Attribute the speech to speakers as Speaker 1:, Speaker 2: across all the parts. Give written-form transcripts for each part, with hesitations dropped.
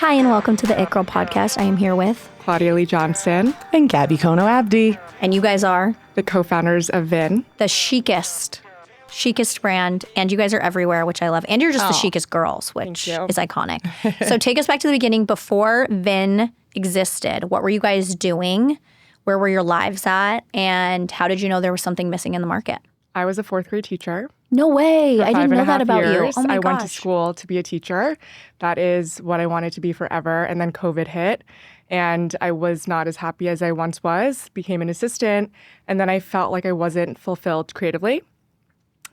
Speaker 1: Hi, and welcome to the It Girl podcast. I am here with
Speaker 2: Claudia Lee Johnson
Speaker 3: and Gabby Kono-Abdy.
Speaker 1: And you guys are
Speaker 2: the co-founders of VIN,
Speaker 1: the chicest brand, and you guys are everywhere, which I love. And you're just the chicest girls, which is iconic. So take us back to the beginning. Before VIN existed, what were you guys doing? Where were your lives at? And how did you know there was something missing in the market?
Speaker 2: I was a fourth grade teacher.
Speaker 1: No way. I didn't know that about you. Oh my
Speaker 2: I
Speaker 1: gosh.
Speaker 2: went to school to be a teacher. That is what I wanted to be forever. And then COVID hit, and I was not as happy as I once was, became an assistant, and then I felt like I wasn't fulfilled creatively.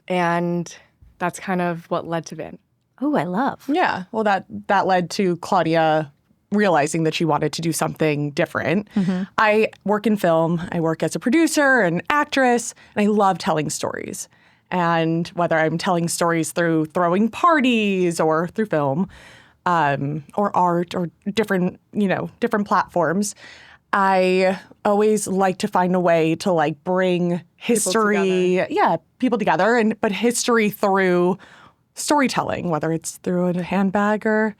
Speaker 2: And that's kind of what led to VIN.
Speaker 1: Oh, I love.
Speaker 3: Yeah. Well, that led to Claudia realizing that she wanted to do something different. Mm-hmm. I work in film. I work as a producer and actress, and I love telling stories. And whether I'm telling stories through throwing parties or through film or art or different platforms, I always like to find a way to bring history, people together, but history through storytelling, whether it's through a handbag or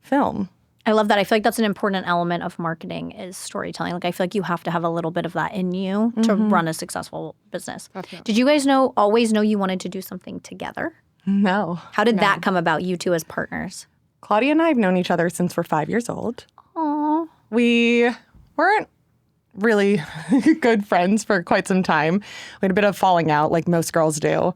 Speaker 3: film.
Speaker 1: I love that. I feel like that's an important element of marketing is storytelling. I feel like you have to have a little bit of that in you to run a successful business. Definitely. Did you guys always know you wanted to do something together?
Speaker 3: No.
Speaker 1: How did that come about, you two as partners?
Speaker 3: Claudia and I have known each other since we're 5 years old.
Speaker 1: Aww.
Speaker 3: We weren't really good friends for quite some time. We had a bit of falling out like most girls do.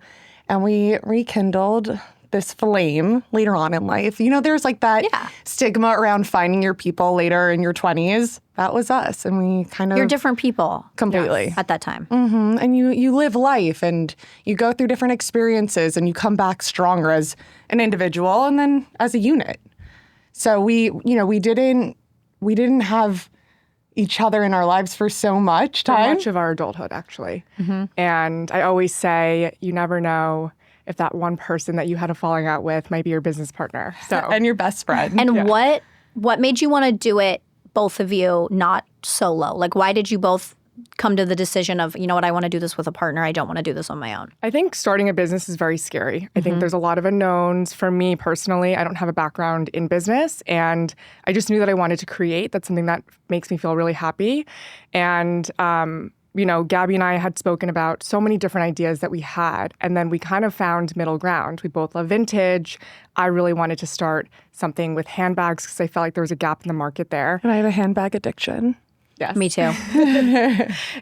Speaker 3: And we rekindled this flame later on in life. There's that stigma around finding your people later in your 20s. That was us. And we kind of...
Speaker 1: You're different people.
Speaker 3: Completely.
Speaker 1: At that time.
Speaker 3: Mm-hmm. And you live life and you go through different experiences and you come back stronger as an individual and then as a unit. So we didn't have each other in our lives for so much time.
Speaker 2: For much of our adulthood, actually. Mm-hmm. And I always say, you never know if that one person that you had a falling out with might be your business partner. So
Speaker 3: and your best friend.
Speaker 1: And what made you want to do it, both of you, not solo? Why did you both come to the decision of, you know what, I want to do this with a partner. I don't want to do this on my own?
Speaker 2: I think starting a business is very scary. I think there's a lot of unknowns. For me personally, I don't have a background in business, and I just knew that I wanted to create. That's something that makes me feel really happy. And Gabby and I had spoken about so many different ideas that we had, and then we kind of found middle ground. We both love vintage. I really wanted to start something with handbags because I felt like there was a gap in the market there.
Speaker 3: And I have a handbag addiction.
Speaker 2: Yes.
Speaker 1: Me too.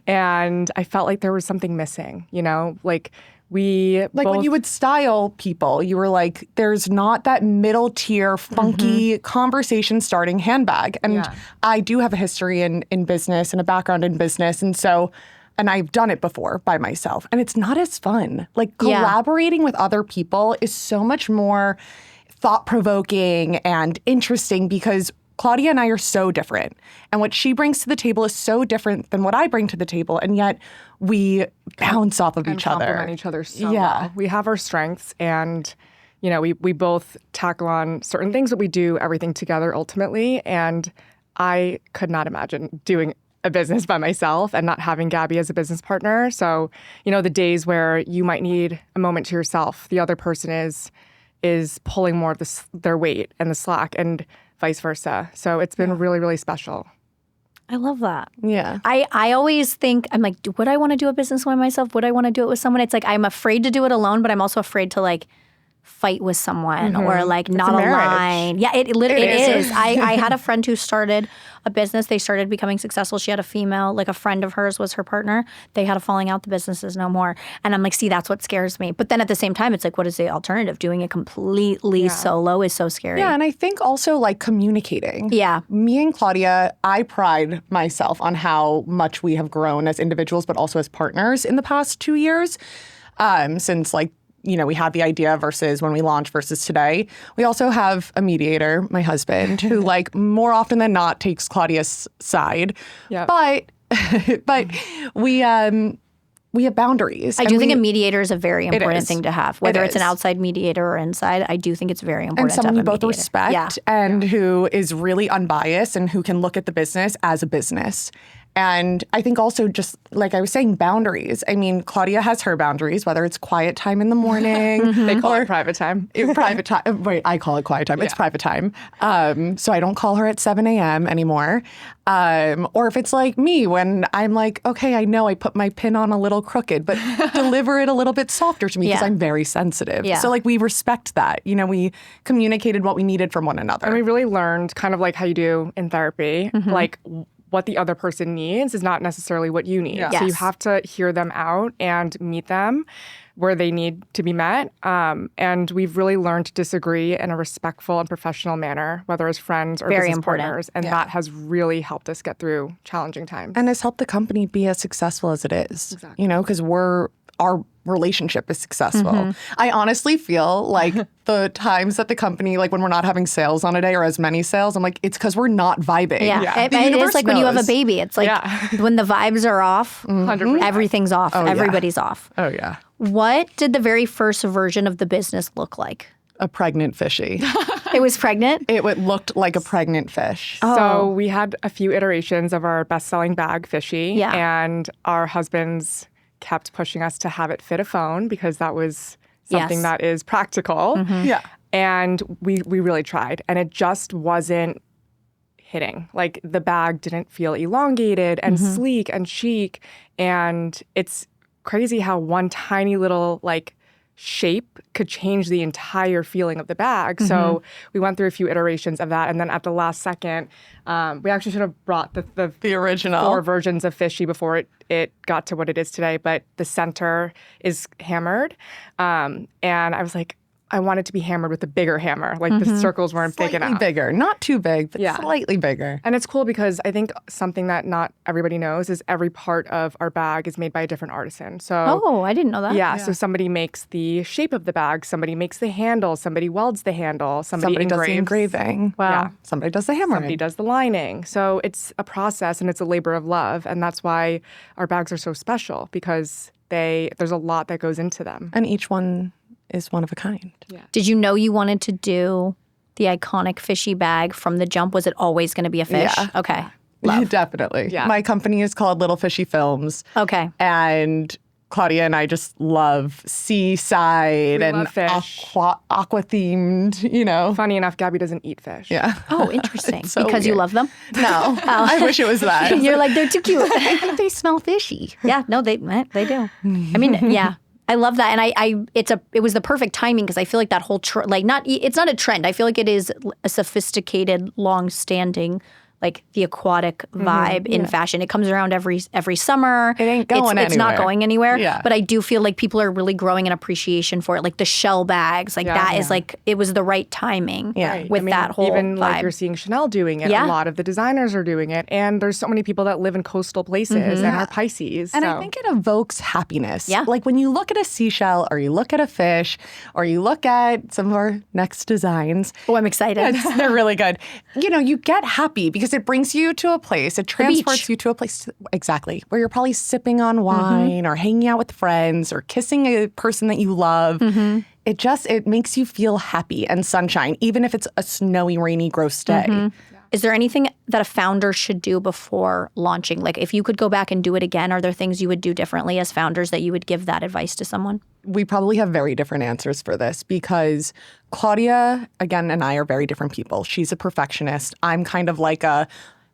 Speaker 2: And I felt like there was something missing,
Speaker 3: when you would style people, you were like, there's not that middle tier, funky conversation starting handbag. And I do have a history in business and a background in business. And I've done it before by myself. And it's not as fun. Collaborating with other people is so much more thought-provoking and interesting because Claudia and I are so different. And what she brings to the table is so different than what I bring to the table. And yet we bounce off of each other.
Speaker 2: Complement each other so well. We have our strengths, and we both tackle on certain things, but we do everything together ultimately. And I could not imagine doing a business by myself and not having Gabby as a business partner. So, the days where you might need a moment to yourself, the other person is pulling more of their weight and the slack, and vice versa. So it's been really, really special.
Speaker 1: I love that.
Speaker 3: Yeah.
Speaker 1: I always think, I'm like, would I want to do a business by myself? Would I want to do it with someone? It's I'm afraid to do it alone, but I'm also afraid to fight with someone or not align. Yeah, it is. I had a friend who started a business. They started becoming successful. She had a female, a friend of hers was her partner. They had a falling out. The business is no more. And I'm like, see, that's what scares me. But then at the same time, it's what is the alternative? Doing it completely solo is so scary.
Speaker 3: Yeah, and I think also communicating.
Speaker 1: Yeah.
Speaker 3: Me and Claudia, I pride myself on how much we have grown as individuals, but also as partners in the past 2 years. Since we had the idea versus when we launched versus today. We also have a mediator, my husband, who more often than not takes Claudia's side. Yep. But we have boundaries.
Speaker 1: I do think a mediator is a very important thing to have. Whether it's an outside mediator or inside, I do think it's very important to have a mediator.
Speaker 3: And someone you both respect and who is really unbiased and who can look at the business as a business And I think also just like I was saying, boundaries. I mean, Claudia has her boundaries, whether it's quiet time in the morning.
Speaker 2: They call it private time.
Speaker 3: Private time. Wait, I call it quiet time. It's private time. So I don't call her at 7 a.m. anymore. Or if it's like me when I'm like, okay, I know I put my pin on a little crooked, but deliver it a little bit softer to me because I'm very sensitive.
Speaker 1: Yeah.
Speaker 3: So like we respect that. You know, we communicated what we needed from one another.
Speaker 2: And we really learned kind of like how you do in therapy, like what the other person needs is not necessarily what you need.
Speaker 3: Yeah.
Speaker 2: So you have to hear them out and meet them where they need to be met. And we've really learned to disagree in a respectful and professional manner, whether as friends or business partners. And that has really helped us get through challenging times.
Speaker 3: And has helped the company be as successful as it is.
Speaker 2: Exactly.
Speaker 3: You know, because our relationship is successful. I honestly feel like the times that the company, like when we're not having sales on a day or as many sales, I'm like, it's because we're not vibing.
Speaker 1: Yeah. It is like when you have a baby. It's like when the vibes are off,
Speaker 2: 100%.
Speaker 1: everything's off. Everybody's off.
Speaker 3: Oh, yeah.
Speaker 1: What did the very first version of the business look like?
Speaker 3: A pregnant fishy.
Speaker 1: It was pregnant?
Speaker 3: It looked like a pregnant fish.
Speaker 2: So we had a few iterations of our best-selling bag, Fishy.
Speaker 1: Yeah.
Speaker 2: And our husbands kept pushing us to have it fit a phone because that was something that is practical.
Speaker 3: Yeah.
Speaker 2: And we really tried. And it just wasn't hitting. Like the bag didn't feel elongated and sleek and chic. And it's crazy how one tiny little like shape could change the entire feeling of the bag. So we went through a few iterations of that. And then at the last second, we actually should have brought the
Speaker 3: original
Speaker 2: 4 versions of Fishy before it got to what it is today. But the center is hammered. And I was like, I want it to be hammered with a bigger hammer. Like the circles weren't big enough.
Speaker 3: Slightly bigger. Not too big, but slightly bigger.
Speaker 2: And it's cool because I think something that not everybody knows is every part of our bag is made by a different artisan. So
Speaker 1: I didn't know that.
Speaker 2: Yeah, so somebody makes the shape of the bag, somebody makes the handle, somebody welds the handle, somebody
Speaker 3: Does the
Speaker 2: engraves.
Speaker 3: engraving.
Speaker 1: Wow.
Speaker 2: Yeah.
Speaker 3: Somebody does the hammering.
Speaker 2: Somebody does the lining. So it's a process and it's a labor of love. And that's why our bags are so special because there's a lot that goes into them.
Speaker 3: And each one is one of a kind.
Speaker 2: Yeah.
Speaker 1: Did you know you wanted to do the iconic Fishy bag from the jump? Was it always going to be a fish?
Speaker 3: Yeah.
Speaker 1: Okay.
Speaker 3: Definitely.
Speaker 2: Yeah.
Speaker 3: My company is called Little Fishy Films.
Speaker 1: Okay.
Speaker 3: And Claudia and I just love seaside and
Speaker 2: love fish.
Speaker 3: aqua themed, you know.
Speaker 2: Funny enough, Gabby doesn't eat fish.
Speaker 3: Yeah.
Speaker 1: Oh, interesting.
Speaker 3: so
Speaker 1: because you
Speaker 3: weird.
Speaker 1: love them?
Speaker 3: No. I wish it was that.
Speaker 1: You're like, they're too cute.
Speaker 3: I think they smell fishy.
Speaker 1: Yeah, no, they do. I mean, yeah. I love that, and it was the perfect timing because I feel like that whole it's not a trend. I feel like it is a sophisticated, long-standing, like the aquatic vibe in fashion. It comes around every summer.
Speaker 3: It ain't going
Speaker 1: It's not
Speaker 3: anywhere.
Speaker 1: going anywhere.
Speaker 3: Yeah.
Speaker 1: But I do feel like people are really growing an appreciation for it. Like the shell bags, like that is like it was the right timing.
Speaker 3: Yeah.
Speaker 1: with that whole
Speaker 2: even
Speaker 1: vibe.
Speaker 2: like you're seeing Chanel doing it.
Speaker 1: Yeah.
Speaker 2: A lot of the designers are doing it, and there's so many people that live in coastal places and are Pisces.
Speaker 3: And
Speaker 2: so.
Speaker 3: I think it evokes happiness.
Speaker 1: Yeah.
Speaker 3: Like when you look at a seashell or you look at a fish or you look at some of our next designs,
Speaker 1: Oh, I'm excited.
Speaker 3: they're really good. You know, you get happy because it brings you to a place, it transports you to a place, exactly, where you're probably sipping on wine or hanging out with friends or kissing a person that you love. It makes you feel happy and sunshine, even if it's a snowy, rainy, gross day.
Speaker 1: Is there anything that a founder should do before launching? Like if you could go back and do it again, are there things you would do differently as founders that you would give that advice to someone?
Speaker 3: We probably have very different answers for this because Claudia, again, and I are very different people. She's a perfectionist. I'm kind of like a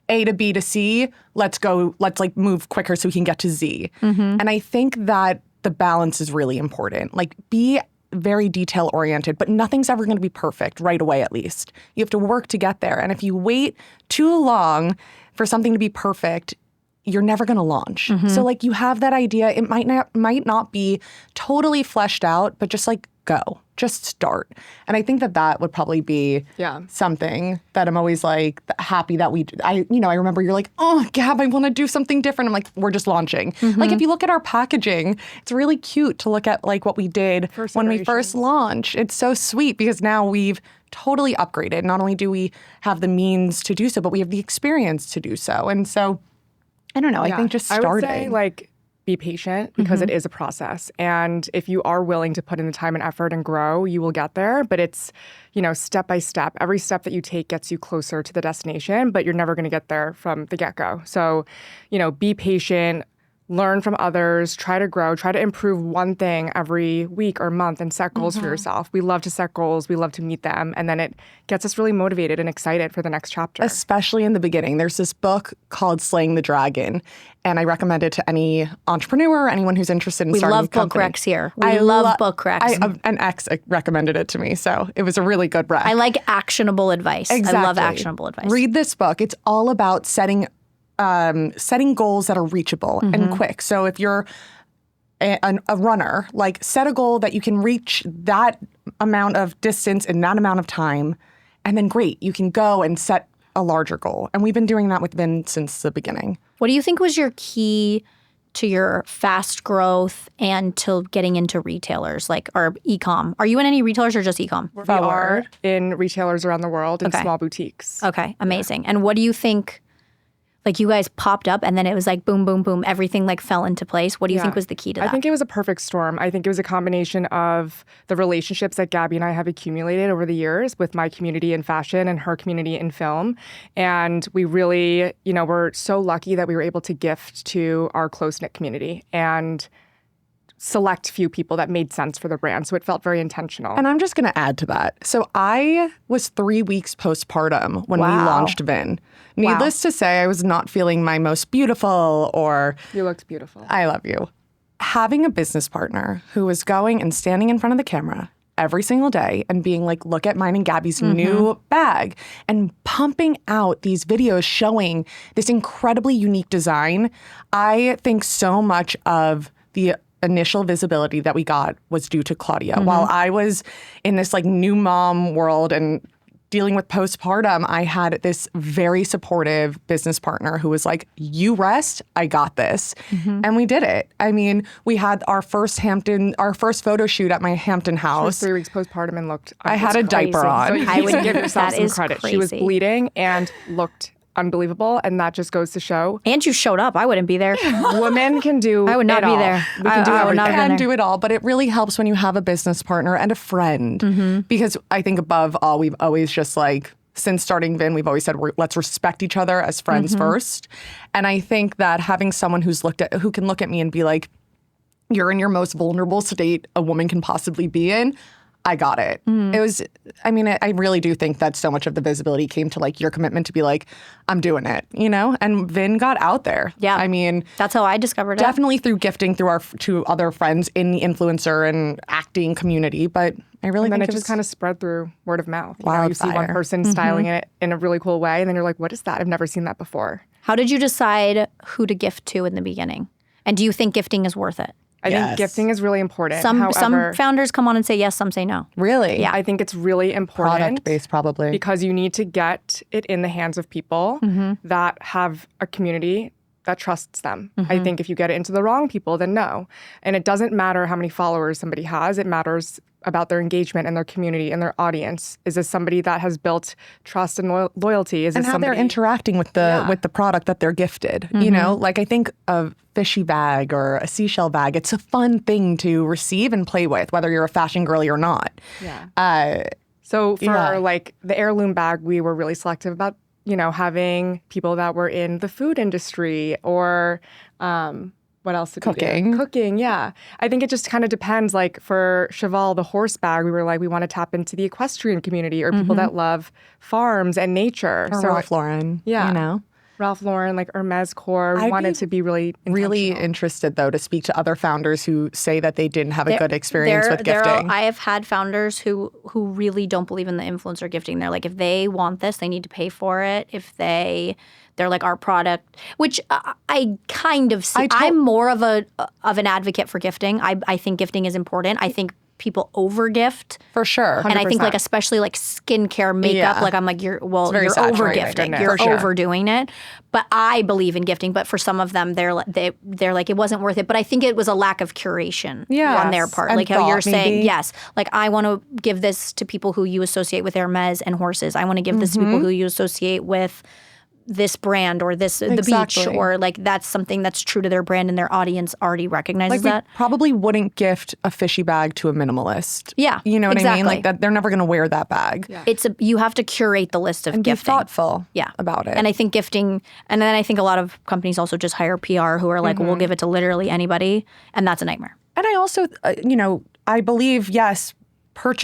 Speaker 3: to B to C. Let's like move quicker so we can get to Z. And I think that the balance is really important. Like be very detail oriented, but nothing's ever going to be perfect right away, at least. You have to work to get there. And if you wait too long for something to be perfect, you're never going to launch. So like you have that idea. It might not be totally fleshed out, but just like go, just start. And I think that would probably be something that I'm always like happy that I remember you're like, oh, Gab, I want to do something different. I'm like, we're just launching. Like if you look at our packaging, it's really cute to look at like what we did when we first launched. It's so sweet because now we've totally upgraded. Not only do we have the means to do so, but we have the experience to do so. And so I don't know. I think just starting.
Speaker 2: I would say like be patient because it is a process. And if you are willing to put in the time and effort and grow, you will get there. But it's, step by step. Every step that you take gets you closer to the destination, but you're never going to get there from the get-go. So, be patient, learn from others, try to grow, try to improve one thing every week or month and set goals for yourself. We love to set goals. We love to meet them. And then it gets us really motivated and excited for the next chapter.
Speaker 3: Especially in the beginning. There's this book called Slaying the Dragon, and I recommend it to any entrepreneur, anyone who's interested in starting a company.
Speaker 1: We love book recs here. I love book recs.
Speaker 3: An ex recommended it to me, so it was a really good rec.
Speaker 1: I like actionable advice.
Speaker 3: Exactly.
Speaker 1: I love actionable advice.
Speaker 3: Read this book. It's all about setting goals that are reachable and quick. So if you're a runner, like set a goal that you can reach that amount of distance in that amount of time, and then great, you can go and set a larger goal. And we've been doing that with Vin since the beginning.
Speaker 1: What do you think was your key to your fast growth and to getting into retailers, or e-com? Are you in any retailers or just e-com?
Speaker 2: We are in retailers around the world and small boutiques.
Speaker 1: Okay, amazing. Yeah. And what do you think? You guys popped up and then it was boom, boom, boom. Everything fell into place. What do you think was the key to that?
Speaker 2: I think it was a perfect storm. I think it was a combination of the relationships that Gabby and I have accumulated over the years with my community in fashion and her community in film. And we really, we're so lucky that we were able to gift to our close-knit community and select few people that made sense for the brand. So it felt very intentional.
Speaker 3: And I'm just going to add to that. So I was 3 weeks postpartum when we launched Vin. Needless to say, I was not feeling my most beautiful or...
Speaker 2: You looked beautiful.
Speaker 3: I love you. Having a business partner who was going and standing in front of the camera every single day and being like, look at mine and Gabby's new bag, and pumping out these videos showing this incredibly unique design. I think so much of the initial visibility that we got was due to Claudia. While I was in this new mom world and dealing with postpartum, I had this very supportive business partner who was like, you rest, I got this. And we did it. I mean, we had our first photo shoot at my Hampton house.
Speaker 2: She was 3 weeks postpartum and looked
Speaker 3: I had a diaper on.
Speaker 2: So you would give yourself some credit.
Speaker 1: Crazy.
Speaker 2: She was bleeding and looked unbelievable, and that just goes to show.
Speaker 1: And you showed up. I wouldn't be there.
Speaker 2: Women can do
Speaker 1: I would not
Speaker 2: it
Speaker 1: be
Speaker 2: all.
Speaker 1: there.
Speaker 2: We can do everything.
Speaker 3: I can do it all, but it really helps when you have a business partner and a friend. Because I think above all, we've always just since starting Vin, we've always said, let's respect each other as friends first. And I think that having someone who can look at me and be like, you're in your most vulnerable state a woman can possibly be in, I got it. It was, I really do think that so much of the visibility came to your commitment to be like, I'm doing it, And Vin got out there.
Speaker 1: Yeah. That's how I discovered it.
Speaker 3: Definitely through gifting through our two other friends in the influencer and acting community. But I really think
Speaker 2: it just kind of spread through word of mouth.
Speaker 3: Wildfire.
Speaker 2: You see one person styling it in a really cool way, and then you're like, what is that? I've never seen that before.
Speaker 1: How did you decide who to gift to in the beginning? And do you think gifting is worth it?
Speaker 2: I think gifting is really important.
Speaker 1: Some founders come on and say yes, some say no.
Speaker 3: Really?
Speaker 1: Yeah.
Speaker 2: I think it's really important.
Speaker 3: Product-based, probably.
Speaker 2: Because you need to get it in the hands of people that have a community that trusts them. I think if you get it into the wrong people, then no. And it doesn't matter how many followers somebody has. It matters about their engagement and their community and their audience. Is this somebody that has built trust and loyalty?
Speaker 3: And how they're interacting with the product that they're gifted. I think a fishy bag or a seashell bag, it's a fun thing to receive and play with, whether you're a fashion girly or not.
Speaker 2: Yeah. So for the heirloom bag, we were really selective about having people that were in the food industry or what else did
Speaker 3: Cooking.
Speaker 2: We do? Cooking, yeah. I think it just kind of depends. For Cheval, the horse bag, we were like, we want to tap into the equestrian community or people that love farms and nature.
Speaker 3: Or Ralph Lauren,
Speaker 2: Ralph Lauren, Hermes Core. We wanted to be really
Speaker 3: interested, though, to speak to other founders who say that they didn't have a good experience with gifting.
Speaker 1: I have had founders who really don't believe in the influencer gifting. They're like, if they want this, they need to pay for it. If they're like our product, which I kind of see. I'm more of an advocate for gifting. I think gifting is important. I think people over-gift.
Speaker 3: For sure. 100%.
Speaker 1: And I think especially skincare, makeup, I'm like, you're over-gifting. You're overdoing it. But I believe in gifting. But for some of them, they're like, it wasn't worth it. But I think it was a lack of curation on their part.
Speaker 3: And
Speaker 1: how you're saying,
Speaker 3: maybe.
Speaker 1: yes, I want to give this to people who you associate with Hermes and horses. I want to give this to people who you associate with this brand or this the beach, or like that's something that's true to their brand and their audience already recognizes
Speaker 3: like
Speaker 1: that.
Speaker 3: We probably wouldn't gift a fishy bag to a minimalist.
Speaker 1: Yeah,
Speaker 3: you know what I mean. Like that, they're never going to wear that bag.
Speaker 1: Yeah. You have to curate the list of
Speaker 3: and
Speaker 1: gifting.
Speaker 3: Be thoughtful. About it.
Speaker 1: And I think gifting, and then I think a lot of companies also just hire PR who are like, we'll give it to literally anybody, and that's a nightmare.
Speaker 3: And I also, I believe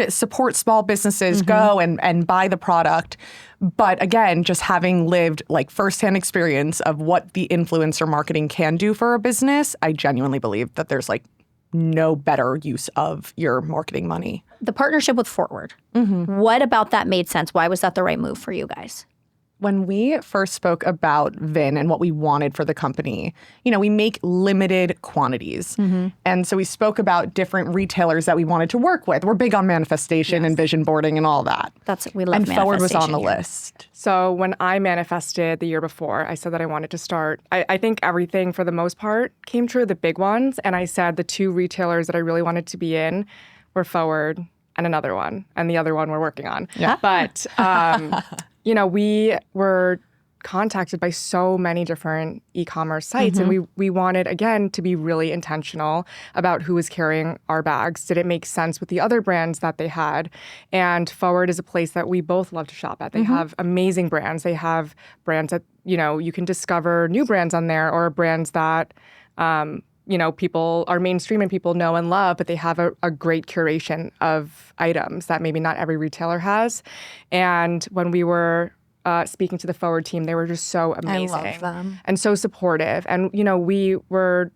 Speaker 3: support small businesses, go and buy the product. But again, just having lived like firsthand experience of what the influencer marketing can do for a business, I genuinely believe that there's like no better use of your marketing money.
Speaker 1: The partnership with FWRD, what about that made sense? Why was that the right move for you guys?
Speaker 3: When we first spoke about Vin and what we wanted for the company, we make limited quantities. And so we spoke about different retailers that we wanted to work with. We're big on manifestation and vision boarding and all that.
Speaker 1: We love manifestation.
Speaker 3: And FWRD was on the list.
Speaker 2: So when I manifested the year before, I said that I wanted to start. I think everything for the most part came true, the big ones. And I said the 2 retailers that I really wanted to be in were FWRD and another one. And the other one we're working on. Yeah. But we were contacted by so many different e-commerce sites, and we wanted, again, to be really intentional about who was carrying our bags. Did it make sense with the other brands that they had? And FWRD is a place that we both love to shop at. They have amazing brands. They have brands that, you can discover new brands on there, or brands that, people are mainstream and people know and love, but they have a great curation of items that maybe not every retailer has. And when we were speaking to the FWRD team, they were just so amazing.
Speaker 3: I love them.
Speaker 2: And so supportive. And, we were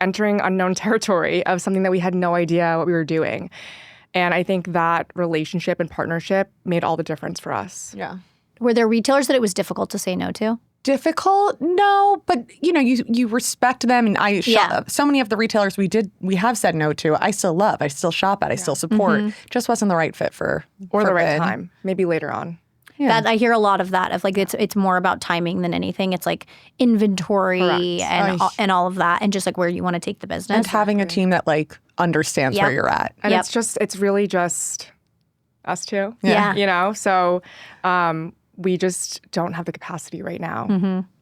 Speaker 2: entering unknown territory of something that we had no idea what we were doing. And I think that relationship and partnership made all the difference for us.
Speaker 3: Yeah.
Speaker 1: Were there retailers that it was difficult to say no to?
Speaker 3: Difficult? No, but you respect them, and I shop. So many of the retailers we have said no to, I still love, I still shop at, I still support. Just wasn't the right fit for
Speaker 2: the right time. Maybe later on.
Speaker 1: Yeah. That I hear a lot of that of like it's more about timing than anything. It's like inventory and all of that, and just like where you want to take the business,
Speaker 3: and having a team that like understands where you're at.
Speaker 2: And it's really just us two.
Speaker 1: Yeah.
Speaker 2: So. We just don't have the capacity right now.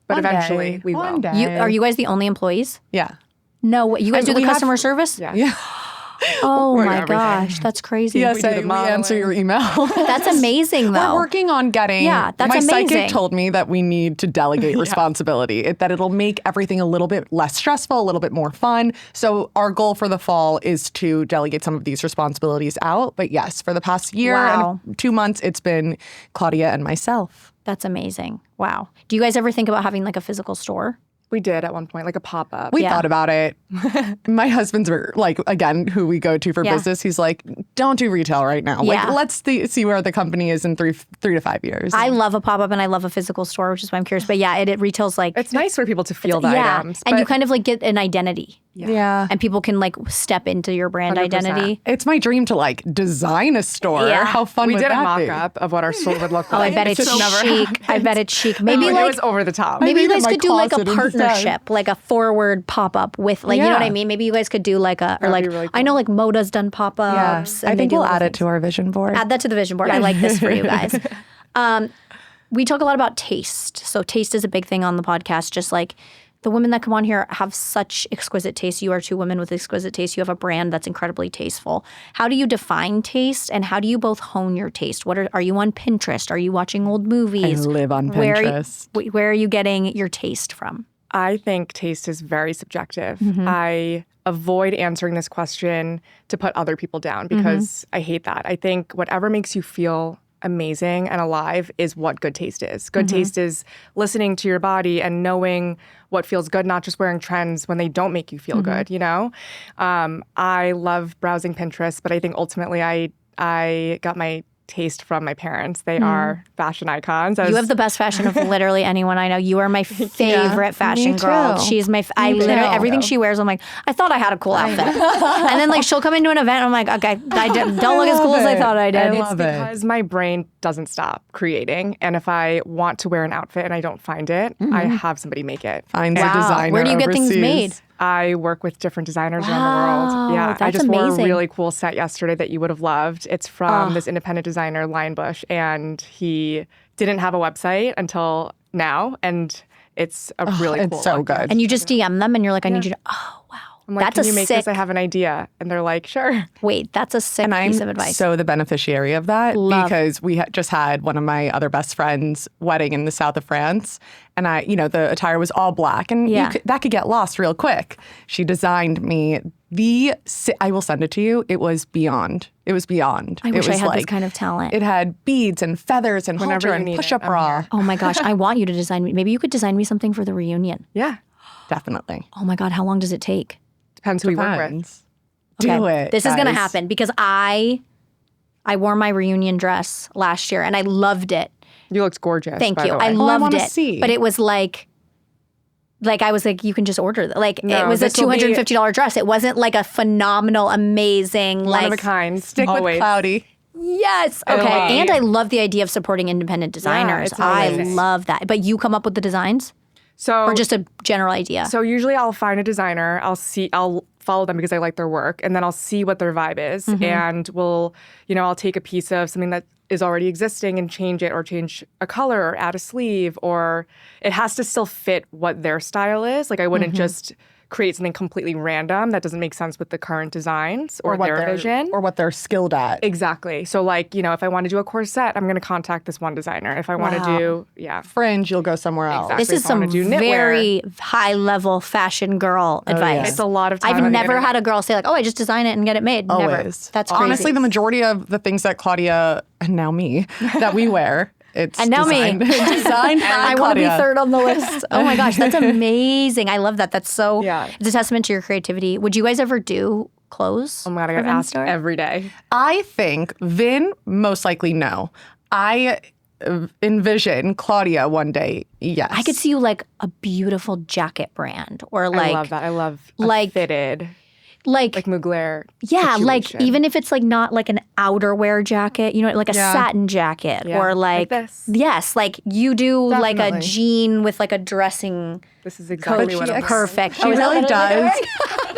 Speaker 2: But eventually we will.
Speaker 3: One day.
Speaker 1: Are you guys the only employees?
Speaker 3: Yeah.
Speaker 1: No, you guys do the customer service?
Speaker 3: Yeah.
Speaker 1: Oh my gosh, that's crazy.
Speaker 3: Yes, we answer your email.
Speaker 1: That's amazing, though.
Speaker 3: We're working on getting.
Speaker 1: Yeah, that's
Speaker 3: my
Speaker 1: amazing.
Speaker 3: psychic told me that we need to delegate responsibility. That it'll make everything a little bit less stressful, a little bit more fun. So our goal for the fall is to delegate some of these responsibilities out. But yes, for the past year and 2 months, it's been Claudia and myself.
Speaker 1: That's amazing. Wow. Do you guys ever think about having like a physical store?
Speaker 2: We did at one point, like a pop-up.
Speaker 3: We thought about it. My husband's like, again, who we go to for business. He's like, don't do retail right now. Like, let's see where the company is in 3 to 5 years.
Speaker 1: I love a pop-up and I love a physical store, which is why I'm curious. But it retails like...
Speaker 2: It's nice for people to feel the items.
Speaker 1: And you kind of like get an identity.
Speaker 3: Yeah.
Speaker 1: And people can like step into your brand 100%. Identity.
Speaker 3: It's my dream to like design a store.
Speaker 1: Yeah.
Speaker 3: How fun would that be?
Speaker 2: We did a mock-up of what our store would look like.
Speaker 1: Oh, I bet it's chic. I bet it's chic. Maybe
Speaker 2: it was over the top.
Speaker 1: Maybe you guys could do like a partnership, like a FWRD pop-up with like, you know what I mean? Maybe you guys could do like really cool. I know like Moda's done pop-ups.
Speaker 3: I think we'll add it to our vision board.
Speaker 1: Add that to the vision board. I like this for you guys. We talk a lot about taste. So taste is a big thing on the podcast, just like the women that come on here have such exquisite taste. You are 2 women with exquisite taste. You have a brand that's incredibly tasteful. How do you define taste, and how do you both hone your taste? Are you on Pinterest? Are you watching old movies?
Speaker 3: I live on Pinterest.
Speaker 1: Where are you getting your taste from?
Speaker 2: I think taste is very subjective. I avoid answering this question to put other people down because I hate that. I think whatever makes you feel amazing and alive is what good taste is. Good taste is listening to your body and knowing what feels good, not just wearing trends when they don't make you feel good, I love browsing Pinterest, but I think ultimately I got my taste from my parents. They are fashion icons.
Speaker 1: You have the best fashion of literally anyone I know. You are my favorite fashion girl. She's my. I literally everything she wears. I'm like, I thought I had a cool outfit, and then like she'll come into an event. And I'm like, okay, don't look as cool as I thought I did.
Speaker 2: It's because my brain doesn't stop creating, and if I want to wear an outfit and I don't find it, I have somebody make it.
Speaker 3: Find a designer.
Speaker 1: Where do you get things made?
Speaker 2: I work with different designers around the world. Yeah, I just wore a really cool set yesterday that you would have loved. It's from this independent designer, Lion Bush, and he didn't have a website until now, and it's a really cool
Speaker 3: it's so
Speaker 2: look.
Speaker 3: good.
Speaker 1: And you just DM them and you're like, I need you to, oh, wow.
Speaker 2: I'm like,
Speaker 1: That's
Speaker 2: can
Speaker 1: a
Speaker 2: you make
Speaker 1: sick,
Speaker 2: this? I have an idea. And they're like, sure.
Speaker 1: wait, that's a sick piece of advice.
Speaker 3: So the beneficiary of that because we just had one of my other best friends' wedding in the south of France, and the attire was all black, and that could get lost real quick. She designed me I will send it to you. It was beyond. It was beyond.
Speaker 1: I wish I had
Speaker 3: like,
Speaker 1: this kind of talent.
Speaker 3: It had beads and feathers and halter and push-up bra.
Speaker 1: Oh my gosh, I want you to design me. Maybe you could design me something for the reunion.
Speaker 2: Yeah.
Speaker 3: Definitely.
Speaker 1: Oh my God, how long does it take?
Speaker 2: Depends who we work with.
Speaker 3: Do it.
Speaker 1: This is going to happen because I wore my reunion dress last year and I loved it.
Speaker 2: You looked gorgeous.
Speaker 1: Thank
Speaker 2: by
Speaker 1: you.
Speaker 2: the way.
Speaker 1: I loved it.
Speaker 3: See.
Speaker 1: But it was like I was like, you can just order that. Like it was a $250 dress. It wasn't like a phenomenal, amazing,
Speaker 2: one of a kind.
Speaker 3: Stick
Speaker 2: always.
Speaker 3: with Cloudy.
Speaker 1: Yes. Okay. And I love the idea of supporting independent designers. I love that. But you come up with the designs? Or just a general idea?
Speaker 2: So usually I'll find a designer. I'll follow them because I like their work, and then I'll see what their vibe is, and I'll take a piece of something that is already existing and change it, or change a color, or add a sleeve, or it has to still fit what their style is. Like I wouldn't just create something completely random that doesn't make sense with the current designs or their vision.
Speaker 3: Or what they're skilled at.
Speaker 2: Exactly. So if I want to do a corset, I'm going to contact this one designer. If I want to do,
Speaker 3: fringe, you'll go somewhere else.
Speaker 2: Exactly.
Speaker 1: This is some very high-level fashion girl advice.
Speaker 3: Yeah.
Speaker 2: It's a lot of time.
Speaker 1: I've never had a girl say like, oh, I just design it and get it made.
Speaker 3: Always.
Speaker 1: Never. That's crazy.
Speaker 3: Honestly, the majority of the things that Claudia, and now me, that we wear, it's
Speaker 1: and now
Speaker 3: designed,
Speaker 1: me.
Speaker 3: designed by
Speaker 1: I want to be third on the list. Oh my gosh, that's amazing. I love that. That's so, it's a testament to your creativity. Would you guys ever do clothes?
Speaker 2: Oh my God, I get asked every day.
Speaker 3: I think Vin, most likely no. I envision Claudia one day, yes.
Speaker 1: I could see you like a beautiful jacket brand or like.
Speaker 2: I love that. I love fitted.
Speaker 1: Like
Speaker 2: Mugler.
Speaker 1: Yeah,
Speaker 2: situation.
Speaker 1: like even if it's like not like an outerwear jacket, like a satin jacket or like
Speaker 2: this.
Speaker 1: Yes, like you do like a
Speaker 3: Definitely.
Speaker 1: jean with like a dressing.
Speaker 2: This is exactly what I'm
Speaker 1: perfect.
Speaker 3: She really does.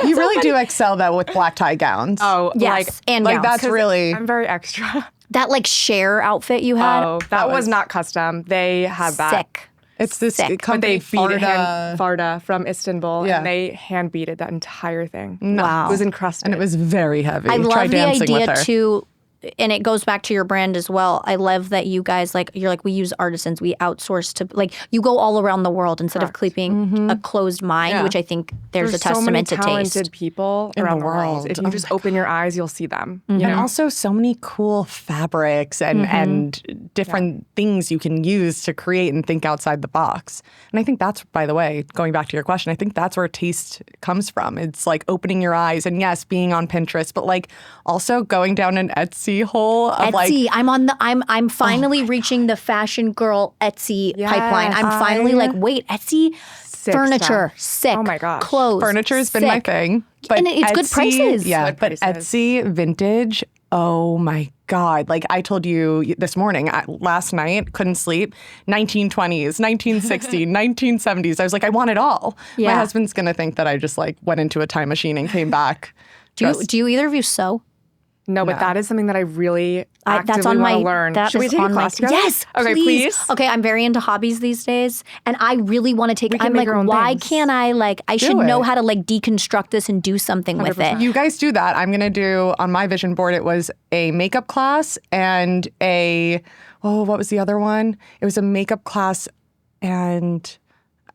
Speaker 3: You really do excel though with black tie gowns.
Speaker 2: Oh,
Speaker 1: Yes, and
Speaker 3: like
Speaker 1: gowns.
Speaker 3: that's really.
Speaker 2: I'm very extra.
Speaker 1: That like Cher outfit you had.
Speaker 2: Oh, that was not custom. They had that.
Speaker 1: Sick.
Speaker 3: It's this
Speaker 1: Sick.
Speaker 3: company
Speaker 2: Farda from Istanbul, and they hand beaded that entire thing.
Speaker 1: Wow.
Speaker 2: It was encrusted.
Speaker 3: And it was very heavy.
Speaker 1: I
Speaker 3: Try
Speaker 1: love the
Speaker 3: dancing with
Speaker 1: idea
Speaker 3: her.
Speaker 1: too, and it goes back to your brand as well. I love that you guys you're like, we use artisans, we outsource to you go all around the world instead of keeping a closed mind, which I think there's a testament
Speaker 2: so many
Speaker 1: to taste.
Speaker 2: talented people around the world. If you just open your eyes, you'll see them. You
Speaker 3: And
Speaker 2: know?
Speaker 3: also so many cool fabrics and different things you can use to create and think outside the box. And I think that's, by the way, going back to your question, I think that's where taste comes from. It's like opening your eyes and yes, being on Pinterest, but like also going down an Etsy hole of
Speaker 1: Etsy, I'm finally reaching the fashion girl Etsy pipeline. I'm finally like, wait, Etsy furniture,
Speaker 2: stuff.
Speaker 1: sick.
Speaker 2: Oh my gosh.
Speaker 1: Clothes.
Speaker 3: Furniture has been my
Speaker 1: sick.
Speaker 3: thing. But
Speaker 1: And it's good prices.
Speaker 3: Yeah,
Speaker 2: Good
Speaker 3: but
Speaker 2: prices.
Speaker 3: Etsy vintage, oh my God. Like I told you this morning, last night, couldn't sleep, 1920s, 1960s, 1970s. I was like, I want it all.
Speaker 1: Yeah.
Speaker 3: My husband's going to think that I just like went into a time machine and came back.
Speaker 1: Do you either of you sew?
Speaker 2: No, but that is something that I really actively
Speaker 1: That's on
Speaker 2: want
Speaker 1: my
Speaker 2: to learn.
Speaker 1: that
Speaker 2: Should we
Speaker 1: is
Speaker 2: take
Speaker 1: on
Speaker 2: a
Speaker 1: my
Speaker 2: class together?
Speaker 1: Yes,
Speaker 2: Okay, please.
Speaker 1: Okay, I'm very into hobbies these days, and I really want to take.
Speaker 2: We can
Speaker 1: I'm
Speaker 2: make
Speaker 1: like,
Speaker 2: our own
Speaker 1: why
Speaker 2: things.
Speaker 1: can't I I should
Speaker 3: it.
Speaker 1: know how to deconstruct this and do something with it.
Speaker 3: You guys do that. I'm going to do, on my vision board, it was a makeup class and what was the other one? It was a makeup class and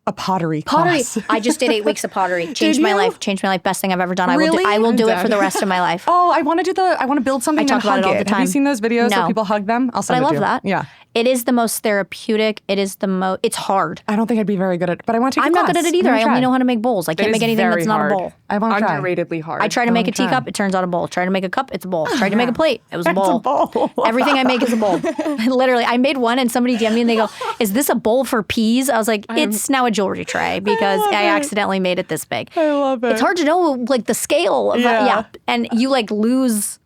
Speaker 3: a pottery class.
Speaker 1: I just did 8 weeks of pottery. Changed my
Speaker 3: you?
Speaker 1: life. Changed my life. Best thing I've ever done.
Speaker 3: Really?
Speaker 1: I will do it
Speaker 3: I'm
Speaker 1: for the
Speaker 3: dead.
Speaker 1: rest of my life.
Speaker 3: Oh, I want to build something
Speaker 1: I talk
Speaker 3: and
Speaker 1: about
Speaker 3: hug
Speaker 1: it all the
Speaker 3: Have
Speaker 1: time.
Speaker 3: you seen those videos
Speaker 1: No.
Speaker 3: where people hug them? I'll
Speaker 1: But
Speaker 3: send
Speaker 1: I
Speaker 3: it
Speaker 1: love
Speaker 3: to you.
Speaker 1: that.
Speaker 3: Yeah.
Speaker 1: It is the most therapeutic. It is the most. It's hard.
Speaker 3: I don't think I'd be very good at it, but I want to take
Speaker 1: I'm
Speaker 3: a
Speaker 1: not
Speaker 3: class.
Speaker 1: good at it either. I only know how to make bowls. I can't
Speaker 2: It
Speaker 1: make
Speaker 2: is
Speaker 1: anything
Speaker 2: very
Speaker 1: that's not
Speaker 2: hard.
Speaker 1: a bowl.
Speaker 3: I want to try.
Speaker 2: Underratedly hard.
Speaker 1: I try to make a
Speaker 3: try.
Speaker 1: teacup. It turns out a bowl. Try to make a cup. It's a bowl. Try to make a plate. It was a bowl.
Speaker 3: bowl.
Speaker 1: Everything I make is a bowl. Literally, I made one and somebody DM'd me and they go, "Is this a bowl for peas?" I was like, "It's now a jewelry tray because I accidentally made it this big."
Speaker 3: I love it.
Speaker 1: It's hard to know the scale of and you lose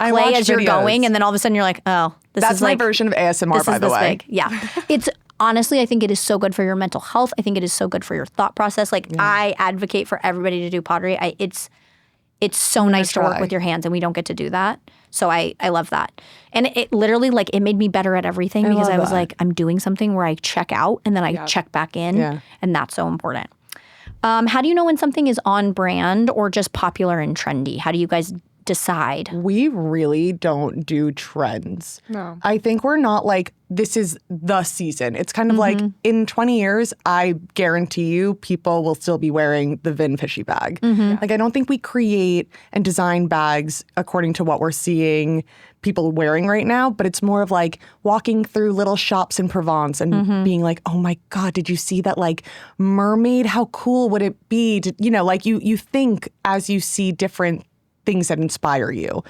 Speaker 3: I
Speaker 1: play
Speaker 3: watch
Speaker 1: as you're
Speaker 3: videos.
Speaker 1: going, and then all of a sudden you're like, "Oh, this
Speaker 3: That's
Speaker 1: is
Speaker 3: my version of ASMR,
Speaker 1: this
Speaker 3: by
Speaker 1: is
Speaker 3: the
Speaker 1: this
Speaker 3: way.
Speaker 1: big." Yeah, it's honestly, I think it is so good for your mental health. I think it is so good for your thought process. I advocate for everybody to do pottery. It's so nice to work
Speaker 3: try.
Speaker 1: with your hands, and we don't get to do that. So I love that. And it literally, like, it made me better at everything because I was like, I'm doing something where I check out and then I check back in. Yeah. And that's so important. How do you know when something is on brand or just popular and trendy? How do you guys decide?
Speaker 3: We really don't do trends.
Speaker 2: No.
Speaker 3: I think we're not like, this is the season. It's kind of like, in 20 years, I guarantee you people will still be wearing the Vin Fishy bag. Like, I don't think we create and design bags according to what we're seeing people wearing right now, but it's more of like walking through little shops in Provence and being like, oh my God, did you see that like mermaid? How cool would it be? To, you know, like you think as you see different things that inspire you.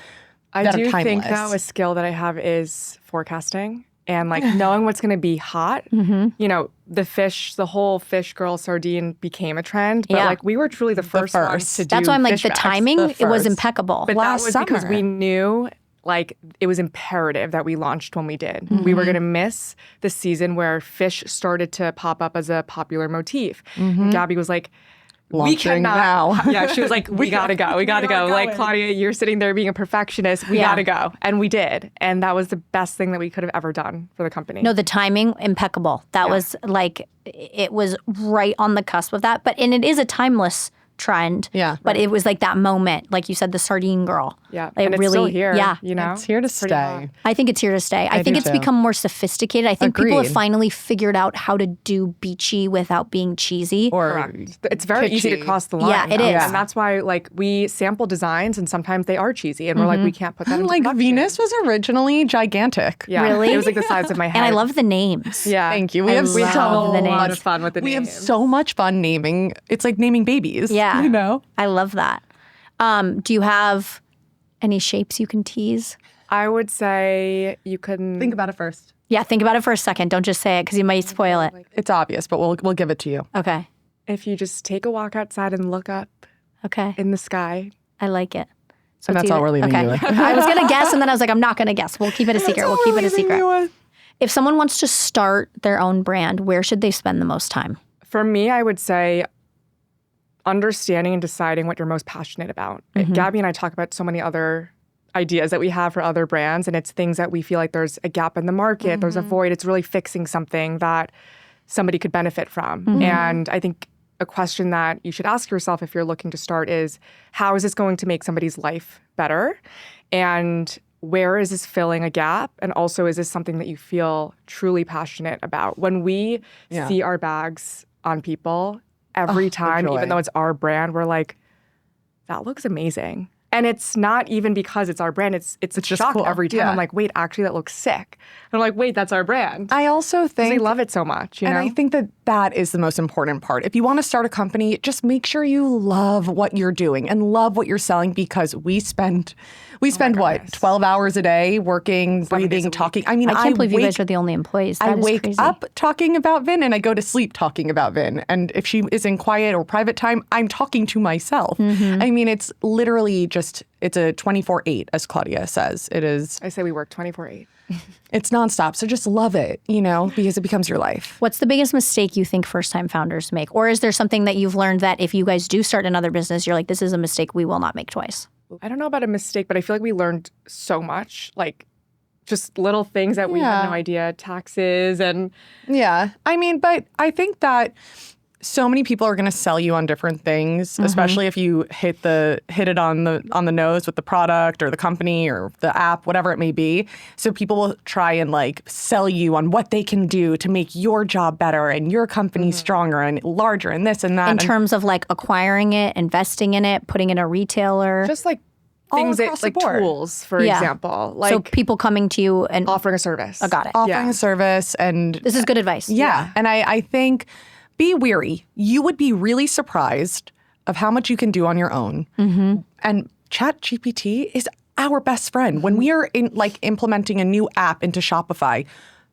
Speaker 2: I do think though a skill that I have is forecasting and like knowing what's going to be hot. You know, the whole fish girl sardine became a trend, but like we were truly the first ones to do.
Speaker 1: That's why I'm like
Speaker 2: fish
Speaker 1: the
Speaker 2: bags.
Speaker 1: timing. It was impeccable.
Speaker 2: But
Speaker 3: last
Speaker 2: that was
Speaker 3: summer.
Speaker 2: because we knew like it was imperative that we launched when we did. We were going to miss the season where fish started to pop up as a popular motif. And Gabby was like,
Speaker 3: launching now.
Speaker 2: Yeah, she was like, we gotta go. We gotta go. Like, Claudia, you're sitting there being a perfectionist. We gotta go. And we did. And that was the best thing that we could have ever done for the company.
Speaker 1: No, the timing, impeccable. That was like, it was right on the cusp of that. And it is a timeless trend.
Speaker 3: Yeah.
Speaker 1: But it was like that moment, like you said, the sardine girl.
Speaker 2: Yeah.
Speaker 1: It
Speaker 2: and it's
Speaker 1: really,
Speaker 2: still here.
Speaker 1: Yeah.
Speaker 2: You know?
Speaker 3: It's here to stay.
Speaker 1: I think it's here to stay. I think it's become more sophisticated. I think people have finally figured out how to do beachy without being cheesy.
Speaker 2: Correct. It's very easy to cross the line.
Speaker 1: Yeah, it is.
Speaker 2: And that's why like we sample designs and sometimes they are cheesy and we're like, we can't put that in
Speaker 3: Like
Speaker 2: production.
Speaker 3: Venus was originally gigantic.
Speaker 2: Yeah.
Speaker 1: Really?
Speaker 2: It was like the size of my head.
Speaker 1: And I love the names.
Speaker 2: Yeah.
Speaker 3: Thank you. We have
Speaker 1: love
Speaker 3: so
Speaker 1: the
Speaker 2: lot
Speaker 1: names.
Speaker 2: of fun with the
Speaker 3: We
Speaker 2: names.
Speaker 3: have so much fun naming. It's like naming babies.
Speaker 1: Yeah.
Speaker 3: You know?
Speaker 1: I love that. Do you have any shapes you can tease?
Speaker 2: I would say you couldn't
Speaker 3: Think about it first.
Speaker 1: Yeah, think about it for a second. Don't just say it because you might spoil it.
Speaker 3: It's obvious, but we'll give it to you.
Speaker 1: Okay.
Speaker 2: if you just take a walk outside and look up
Speaker 1: Okay.
Speaker 2: in the sky.
Speaker 1: I like it. So
Speaker 3: And that's all we're leaving you with.
Speaker 1: I was going to guess, and then I was like, I'm not going to guess. We'll keep it a secret. We'll keep it a secret. If someone wants to start their own brand, where should they spend the most time?
Speaker 2: For me, I would say understanding and deciding what you're most passionate about. Gabby and I talk about so many other ideas that we have for other brands, and it's things that we feel like there's a gap in the market, there's a void. It's really fixing something that somebody could benefit from. And I think a question that you should ask yourself if you're looking to start is, how is this going to make somebody's life better? And where is this filling a gap? And also, is this something that you feel truly passionate about? When we see our bags on people every time, even though it's our brand, we're like, that looks amazing. And it's not even because it's our brand. It's a shock
Speaker 3: cool.
Speaker 2: every time. I'm like, wait, actually, that looks sick. And I'm like, wait, that's our brand.
Speaker 3: I also think
Speaker 2: they love it so much, you know?
Speaker 3: I think that that is the most important part. If you want to start a company, just make sure you love what you're doing and love what you're selling, because we spend what, 12 hours a day working, breathing, talking. I mean,
Speaker 1: I can't believe you guys are the only employees. That
Speaker 3: I
Speaker 1: is
Speaker 3: wake
Speaker 1: crazy.
Speaker 3: up talking about Vin and I go to sleep talking about Vin. And if she is in quiet or private time, I'm talking to myself. I mean, it's literally just, it's a 24/8, as Claudia says. It is.
Speaker 2: I say we work 24/8.
Speaker 3: It's nonstop. So just love it, you know, because it becomes your life.
Speaker 1: What's the biggest mistake you think first-time founders make? Or is there something that you've learned that if you guys do start another business, you're like, this is a mistake we will not make twice?
Speaker 2: I don't know about a mistake, but I feel like we learned so much, like just little things that we had no idea, taxes and...
Speaker 3: Yeah. I mean, but I think that so many people are going to sell you on different things, especially if you hit it on the nose with the product or the company or the app, whatever it may be. So people will try and like sell you on what they can do to make your job better and your company stronger and larger and this and that.
Speaker 1: In terms of like acquiring it, investing in it, putting in a retailer.
Speaker 2: Just like things that,
Speaker 3: across the
Speaker 2: like
Speaker 3: board.
Speaker 2: tools, for example. Like
Speaker 1: so people coming to you and
Speaker 2: offering a service.
Speaker 1: got it.
Speaker 3: offering a service. And
Speaker 1: This is good advice.
Speaker 3: yeah. And I think be weary. You would be really surprised of how much you can do on your own. And ChatGPT is our best friend. When we are implementing a new app into Shopify,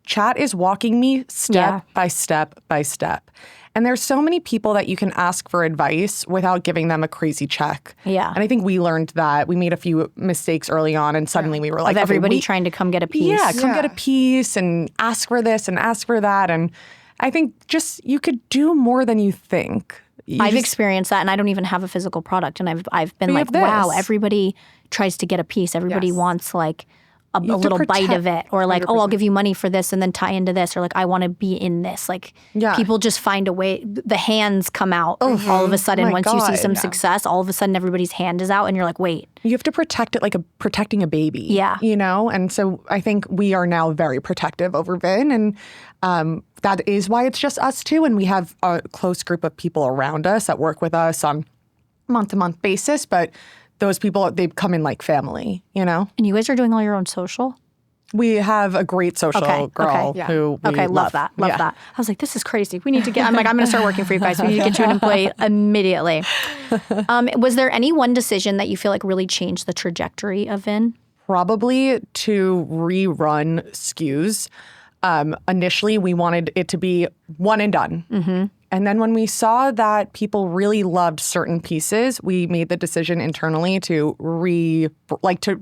Speaker 3: Chat is walking me step by step by step. And there's so many people that you can ask for advice without giving them a crazy check.
Speaker 1: Yeah.
Speaker 3: And I think we learned that. We made a few mistakes early on, and suddenly we were like,
Speaker 1: Of everybody
Speaker 3: okay,
Speaker 1: trying to come get a piece.
Speaker 3: yeah, come get a piece and ask for this and ask for that. And I think just you could do more than you think.
Speaker 1: I've experienced that, and I don't even have a physical product, and I've been like, wow, everybody tries to get a piece. Everybody wants like a little bite of it, or like, 100%. Oh, I'll give you money for this and then tie into this, or like, I want to be in this. Like, people just find a way. The hands come out all of a sudden. Once you see some success, all of a sudden everybody's hand is out, and you're like, wait.
Speaker 3: You have to protect it like protecting a baby.
Speaker 1: Yeah.
Speaker 3: You know? And so I think we are now very protective over Vin, and that is why it's just us two, and we have a close group of people around us that work with us on month-to-month basis, but those people, they come in like family, you know?
Speaker 1: And you guys are doing all your own social?
Speaker 3: We have a great social girl who we
Speaker 1: love that. Love that. I was like, this is crazy. We need to get, I'm going to start working for you guys. We need to get you an employee immediately. Was there any one decision that you feel like really changed the trajectory of Vin?
Speaker 3: Probably to rerun SKUs. Initially, we wanted it to be one and done. Mm-hmm. And then when we saw that people really loved certain pieces, we made the decision internally to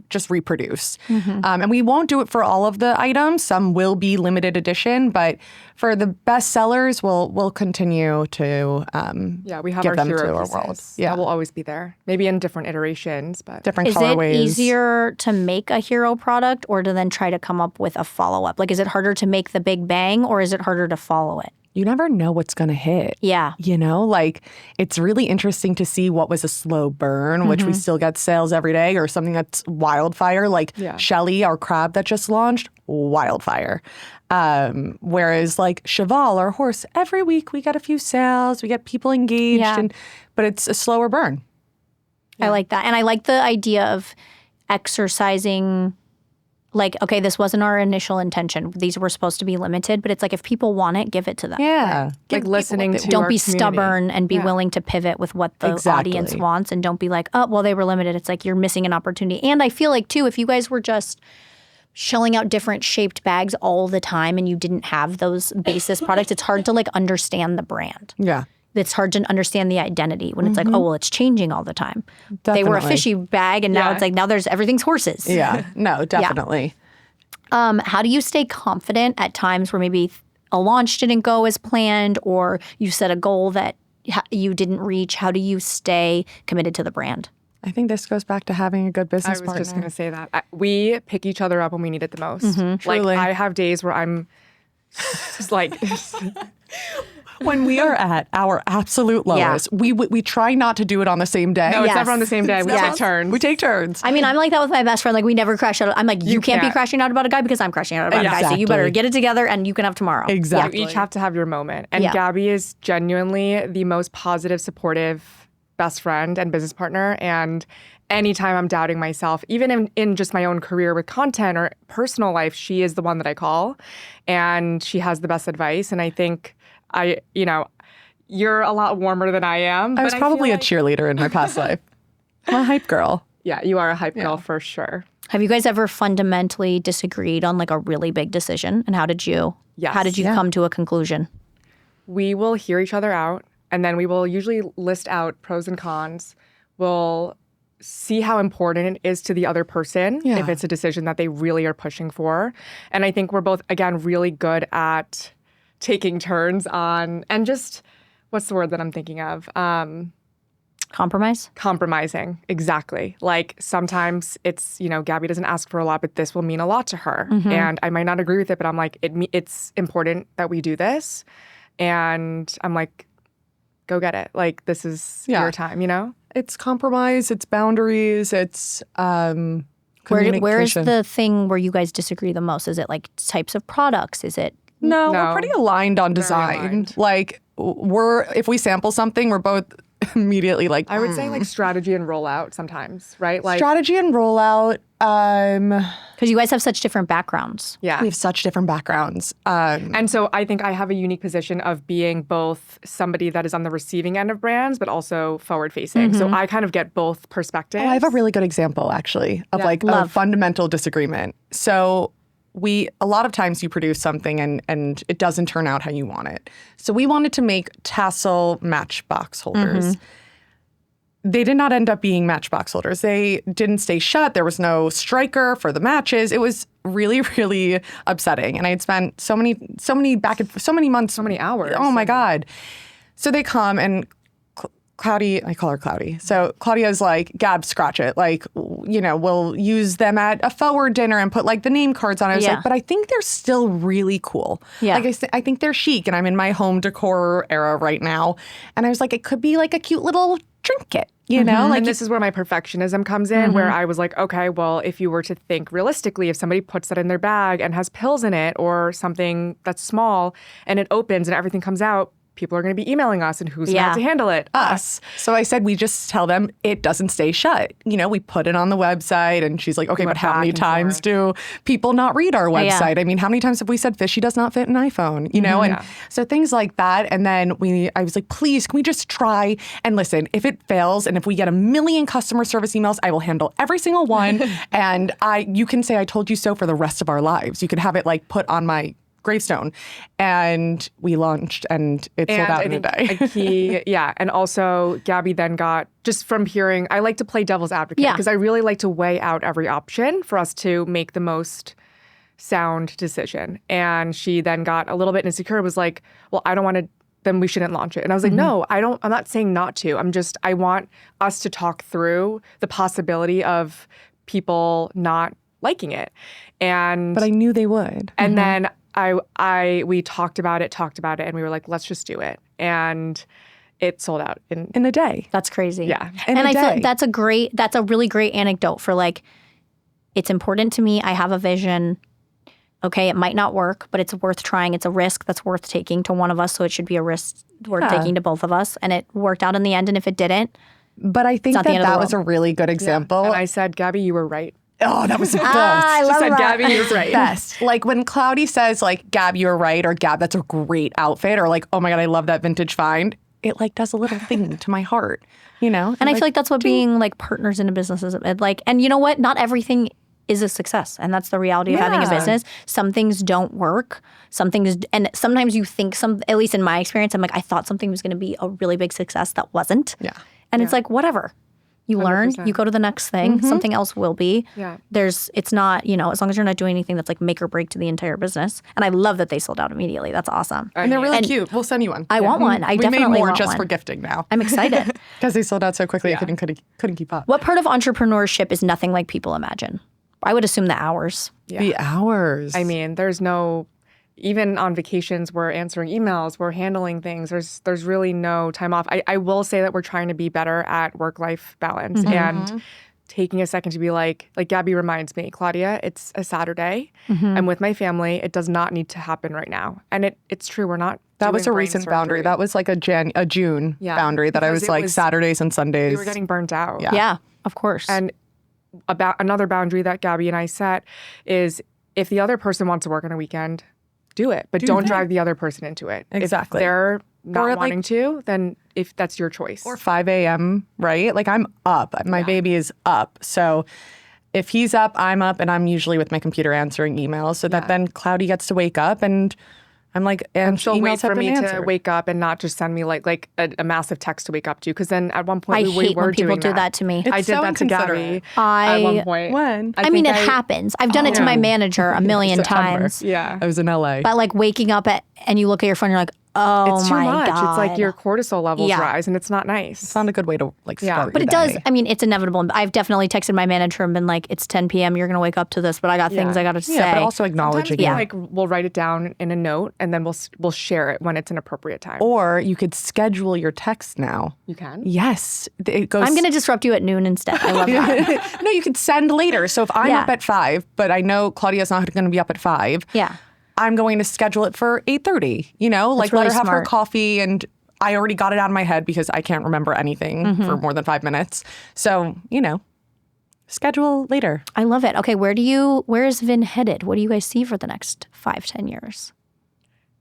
Speaker 3: just reproduce. Mm-hmm. And we won't do it for all of the items. Some will be limited edition, but for the best sellers, we'll continue to
Speaker 2: we have
Speaker 3: give
Speaker 2: our
Speaker 3: them
Speaker 2: hero
Speaker 3: to our
Speaker 2: pieces.
Speaker 3: world.
Speaker 2: That will always be there. Maybe in different iterations, but
Speaker 3: different
Speaker 1: colorways. Is it easier to make a hero product or to then try to come up with a follow-up? Like, is it harder to make the big bang or is it harder to follow it?
Speaker 3: You never know what's going to hit.
Speaker 1: Yeah.
Speaker 3: You know, like it's really interesting to see what was a slow burn, which we still get sales every day, or something that's wildfire, like Shelly, our crab that just launched, wildfire. Whereas like Cheval, our horse, every week we get a few sales, we get people engaged, but it's a slower burn.
Speaker 1: Yeah. I like that. And I like the idea of exercising. Like, okay, this wasn't our initial intention. These were supposed to be limited, but it's like if people want it, give it to them.
Speaker 3: Yeah.
Speaker 2: Like listening to
Speaker 1: Don't be
Speaker 2: community.
Speaker 1: Stubborn and be willing to pivot with what the audience wants, and don't be like, oh, well, they were limited. It's like you're missing an opportunity. And I feel like, too, if you guys were just shelling out different shaped bags all the time and you didn't have those basis products, it's hard to like understand the brand.
Speaker 3: Yeah.
Speaker 1: It's hard to understand the identity when it's like, oh, well, it's changing all the time. Definitely. They were a fishy bag, and now it's like, now everything's horses.
Speaker 3: Yeah, no, definitely.
Speaker 1: How do you stay confident at times where maybe a launch didn't go as planned, or you set a goal that you didn't reach? How do you stay committed to the brand?
Speaker 3: I think this goes back to having a good business partner.
Speaker 2: I was just going to say that. We pick each other up when we need it the most.
Speaker 1: Mm-hmm.
Speaker 2: Like,
Speaker 3: Truly.
Speaker 2: I have days where I'm just like...
Speaker 3: When we are at our absolute lowest, we try not to do it on the same day.
Speaker 2: No, it's never on the same day. We take turns.
Speaker 3: We take turns.
Speaker 1: I mean, I'm like that with my best friend. Like, we never crash out. I'm like, you can't be crashing out about a guy because I'm crashing out about a guy. So you better get it together and you can have tomorrow.
Speaker 3: Exactly.
Speaker 2: You each have to have your moment. And Gabby is genuinely the most positive, supportive best friend and business partner. And anytime I'm doubting myself, even in just my own career with content or personal life, she is the one that I call. And she has the best advice. And I think... you're a lot warmer than I am.
Speaker 3: I was probably a cheerleader in my past life. I'm a hype girl.
Speaker 2: Yeah, you are a hype girl for sure.
Speaker 1: Have you guys ever fundamentally disagreed on like a really big decision? And how did you come to a conclusion?
Speaker 2: We will hear each other out, and then we will usually list out pros and cons. We'll see how important it is to the other person if it's a decision that they really are pushing for. And I think we're both, again, really good at taking turns on, and just, what's the word that I'm thinking of?
Speaker 1: Compromise?
Speaker 2: Compromising, exactly. Like sometimes it's, Gabby doesn't ask for a lot, but this will mean a lot to her. Mm-hmm. And I might not agree with it, but I'm like, it's important that we do this. And I'm like, go get it. Like, this is your time, It's
Speaker 3: compromise, it's boundaries, it's communication.
Speaker 1: Where is the thing where you guys disagree the most? Is it like types of products? Is it...
Speaker 3: No, we're pretty aligned on design.
Speaker 2: Aligned.
Speaker 3: Like, if we sample something, we're both immediately like...
Speaker 2: I would say like strategy and rollout sometimes, right? Like
Speaker 3: strategy and rollout.
Speaker 1: Because you guys have such different backgrounds.
Speaker 2: Yeah.
Speaker 3: We have such different backgrounds.
Speaker 2: And so I think I have a unique position of being both somebody that is on the receiving end of brands, but also forward-facing. Mm-hmm. So I kind of get both perspectives.
Speaker 3: Oh, I have a really good example, actually, of a fundamental disagreement. So... a lot of times you produce something and it doesn't turn out how you want it. So we wanted to make tassel matchbox holders. Mm-hmm. They did not end up being matchbox holders. They didn't stay shut. There was no striker for the matches. It was really, really upsetting. And I had spent so many months.
Speaker 2: So many hours.
Speaker 3: Oh my God. So they come and I call her Cloudy. So Claudia's like, Gab, scratch it. Like, we'll use them at a FWRD dinner and put like the name cards on it. I was like, but I think they're still really cool.
Speaker 1: Yeah.
Speaker 3: Like I think they're chic, and I'm in my home decor era right now. And I was like, it could be like a cute little trinket, Like,
Speaker 2: and this is where my perfectionism comes in, where I was like, okay, well, if you were to think realistically, if somebody puts that in their bag and has pills in it or something that's small and it opens and everything comes out, people are going to be emailing us, and who's going to handle it?
Speaker 3: Us. So I said, we just tell them it doesn't stay shut. We put it on the website, and she's like, okay, but how many times do people not read our website? I mean, how many times have we said fishy does not fit an iPhone, And so things like that. And then I was like, please, can we just try? And listen, if it fails and if we get 1 million customer service emails, I will handle every single one. And you can say, I told you so for the rest of our lives. You could have it like put on my gravestone. And we launched, and it sold out in a day.
Speaker 2: And also Gabby then got, just from hearing, I like to play devil's advocate because I really like to weigh out every option for us to make the most sound decision. And she then got a little bit insecure, was like, well, I don't want to, then we shouldn't launch it. And I was like, no, I'm not saying not to. I want us to talk through the possibility of people not liking it. But
Speaker 3: I knew they would.
Speaker 2: And then we talked about it, and we were like, let's just do it. And it sold out in
Speaker 3: a day.
Speaker 1: That's crazy.
Speaker 2: Yeah.
Speaker 1: And I feel like that's a really great anecdote for like, it's important to me. I have a vision. Okay, it might not work, but it's worth trying. It's a risk that's worth taking to one of us. So it should be a risk worth taking to both of us. And it worked out in the end. And if it didn't,
Speaker 3: but I think that was a really good example.
Speaker 2: Yeah. And I said, Gabby, you were right.
Speaker 3: Oh, that was the best.
Speaker 1: I love
Speaker 2: said,
Speaker 1: that.
Speaker 2: Gabby, you're right.
Speaker 3: Best. Like when Cloudy says like, Gab, you're right, or Gab, that's a great outfit, or like, oh my God, I love that vintage find. It like does a little thing to my heart, And
Speaker 1: I feel like that's what being like partners in a business is like. And you know what? Not everything is a success. And that's the reality of having a business. Some things don't work. And sometimes you think at least in my experience, I'm like, I thought something was going to be a really big success that wasn't.
Speaker 3: Yeah.
Speaker 1: And it's like, whatever. You learn,
Speaker 2: 100%.
Speaker 1: you go to the next thing, something else will be.
Speaker 2: Yeah.
Speaker 1: It's not, as long as you're not doing anything that's like make or break to the entire business. And I love that they sold out immediately. That's awesome.
Speaker 3: And they're really cute. We'll send you one.
Speaker 1: I want one. I definitely want one.
Speaker 3: We made more just for gifting now.
Speaker 1: I'm excited.
Speaker 3: Because they sold out so quickly, I couldn't keep up.
Speaker 1: What part of entrepreneurship is nothing like people imagine? I would assume the hours.
Speaker 2: Yeah.
Speaker 3: The hours.
Speaker 2: I mean, there's no, even on vacations, we're answering emails, we're handling things. There's really no time off. I will say that we're trying to be better at work-life balance and taking a second to be like Gabby reminds me, Claudia, it's a Saturday. I'm with my family. It does not need to happen right now. And it's true. We're not.
Speaker 3: That was a recent boundary. That was like a June boundary that I was like Saturdays and Sundays.
Speaker 2: We were getting burnt out.
Speaker 1: Yeah, of course.
Speaker 2: And about another boundary that Gabby and I set is if the other person wants to work on a weekend, do it, but don't drag the other person into it.
Speaker 3: Exactly.
Speaker 2: If they're not wanting to, then if that's your choice.
Speaker 3: Or 5 a.m., right? Like I'm up. My baby is up. So if he's up, I'm up, and I'm usually with my computer answering emails so that then Cloudy gets to wake up, and I'm like, and
Speaker 2: she'll wait for me to wake up and not just send me like a massive text to wake up to. Because then at one point we
Speaker 1: hate
Speaker 2: were
Speaker 1: when people
Speaker 2: doing
Speaker 1: do that to me.
Speaker 3: It's
Speaker 2: I did that to Gabby at one point.
Speaker 3: When?
Speaker 1: I mean, it happens. I've done it to my manager a million times.
Speaker 2: Yeah.
Speaker 3: I was in LA.
Speaker 1: But like waking up and you look at your phone, you're like, oh
Speaker 2: it's too
Speaker 1: my
Speaker 2: much.
Speaker 1: God.
Speaker 2: It's like your cortisol levels rise, and it's not nice.
Speaker 3: It's not a good way to start.
Speaker 1: But it does. I mean, it's inevitable. I've definitely texted my manager and been like, it's 10 p.m. You're going to wake up to this, but I got things I got to say.
Speaker 3: Yeah, but also acknowledging it.
Speaker 2: Like we'll write it down in a note, and then we'll share it when it's an appropriate time.
Speaker 3: Or you could schedule your text now.
Speaker 2: You can?
Speaker 3: Yes. It goes.
Speaker 1: I'm going to disrupt you at noon instead. I love that.
Speaker 3: No, you could send later. So if I'm up at 5, but I know Claudia's not going to be up at 5.
Speaker 1: Yeah.
Speaker 3: I'm going to schedule it for 8:30, like
Speaker 1: really
Speaker 3: let her have her
Speaker 1: smart.
Speaker 3: coffee, and I already got it out of my head because I can't remember anything for more than 5 minutes. So, schedule later.
Speaker 1: I love it. Okay, where is Vin headed? What do you guys see for the next 5-10 years?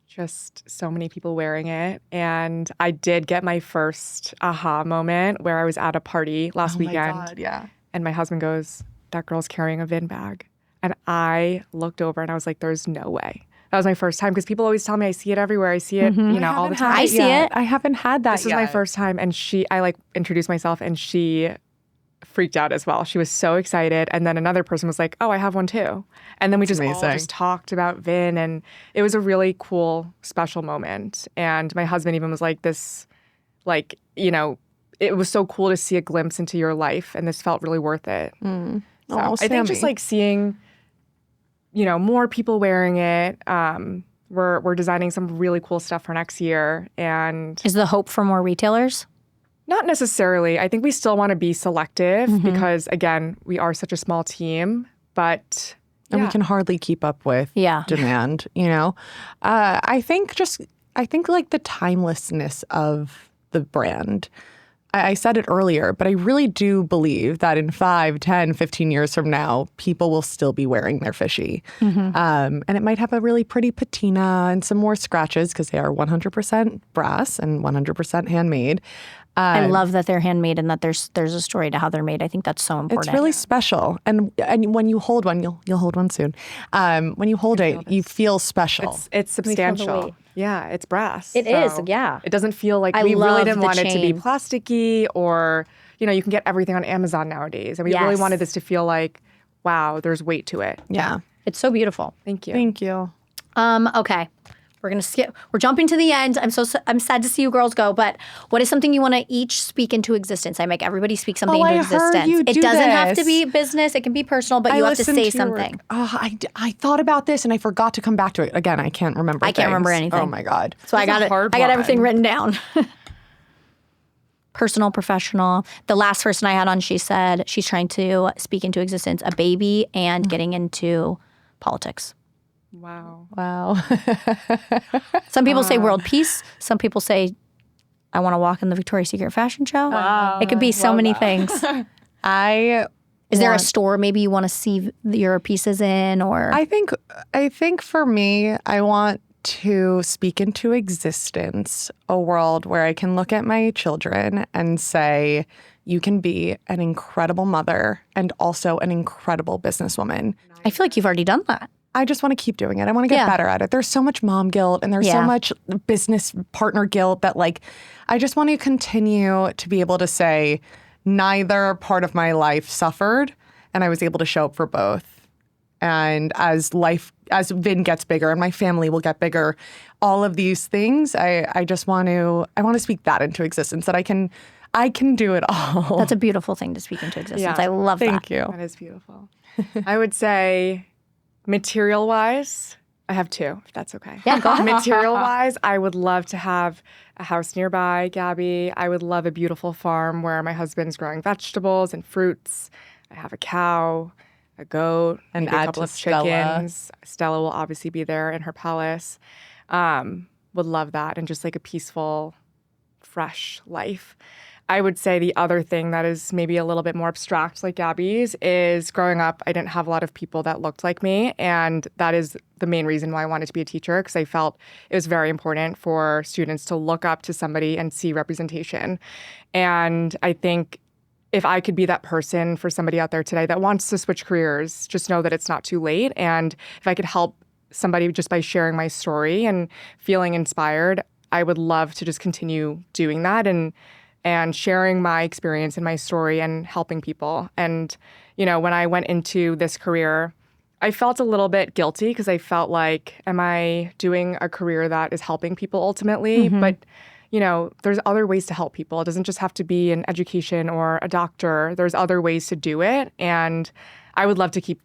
Speaker 2: Just so many people wearing it. And I did get my first aha moment where I was at a party last weekend.
Speaker 3: My God, yeah.
Speaker 2: And my husband goes, that girl's carrying a Vin bag. And I looked over and I was like, there's no way. That was my first time because people always tell me I see it everywhere. I see it, all the time.
Speaker 1: I see it.
Speaker 3: I haven't had that
Speaker 2: This was my first time. And I introduced myself and she freaked out as well. She was so excited. And then another person was like, oh, I have one too. And then we all just talked about Vin. And it was a really cool, special moment. And my husband even was like, this, it was so cool to see a glimpse into your life, and this felt really worth it. So I think just like seeing, more people wearing it. We're designing some really cool stuff for next year. And
Speaker 1: is the hope for more retailers?
Speaker 2: Not necessarily. I think we still want to be selective because, again, we are such a small team, but...
Speaker 3: And we can hardly keep up with demand, I think like the timelessness of the brand. I said it earlier, but I really do believe that in 5, 10, 15 years from now, people will still be wearing their fishy. And it might have a really pretty patina and some more scratches because they are 100% brass and 100% handmade.
Speaker 1: I love that they're handmade and that there's a story to how they're made. I think that's so important.
Speaker 3: It's really special. And when you hold one, you'll hold one soon. When you hold it, you feel special.
Speaker 2: It's substantial. Yeah, it's brass.
Speaker 1: It is, yeah.
Speaker 2: It doesn't feel like we really didn't want it to be plasticky or, you can get everything on Amazon nowadays. And we really wanted this to feel like, wow, there's weight to it.
Speaker 3: Yeah.
Speaker 1: It's so beautiful.
Speaker 2: Thank you.
Speaker 3: Thank you.
Speaker 1: Okay. We're jumping to the end. I'm sad to see you girls go, but what is something you want to each speak into existence? I make everybody speak something into existence. It doesn't have to be business. It can be personal, but you have to say something.
Speaker 3: I thought about this and I forgot to come back to it. Again, I can't remember
Speaker 1: can't remember anything.
Speaker 3: Oh my God.
Speaker 1: So I got everything written down. Personal, professional. The last person I had on, she said she's trying to speak into existence a baby and getting into politics.
Speaker 2: Wow.
Speaker 1: Some people say world peace. Some people say, I want to walk in the Victoria's Secret fashion show.
Speaker 2: Wow.
Speaker 1: It could be so many things. Is there a store maybe you want to see your pieces in? Or
Speaker 3: I think for me, I want to speak into existence a world where I can look at my children and say, you can be an incredible mother and also an incredible businesswoman.
Speaker 1: I feel like you've already done that.
Speaker 3: I just want to keep doing it. I want to get better at it. There's so much mom guilt and there's so much business partner guilt that I just want to continue to be able to say neither part of my life suffered and I was able to show up for both. And as Vin gets bigger and my family will get bigger, all of these things, I want to speak that into existence, that I can do it all.
Speaker 1: That's a beautiful thing to speak into existence. I love that.
Speaker 3: Thank you.
Speaker 2: That is beautiful. I would say material-wise, I have 2, if that's okay.
Speaker 1: Yeah, go ahead.
Speaker 2: Material-wise, I would love to have a house nearby, Gabby. I would love a beautiful farm where my husband's growing vegetables and fruits. I have a cow, a goat,
Speaker 3: and
Speaker 2: a couple of chickens. Stella will obviously be there in her palace. Would love that, and just like a peaceful, fresh life. I would say the other thing that is maybe a little bit more abstract, like Gabby's, is growing up, I didn't have a lot of people that looked like me. And that is the main reason why I wanted to be a teacher, because I felt it was very important for students to look up to somebody and see representation. And I think if I could be that person for somebody out there today that wants to switch careers, just know that it's not too late. And if I could help somebody just by sharing my story and feeling inspired, I would love to just continue doing that and sharing my experience and my story and helping people. And, when I went into this career, I felt a little bit guilty because I felt like, am I doing a career that is helping people ultimately? Mm-hmm. But, there's other ways to help people. It doesn't just have to be an education or a doctor. There's other ways to do it. And I would love to keep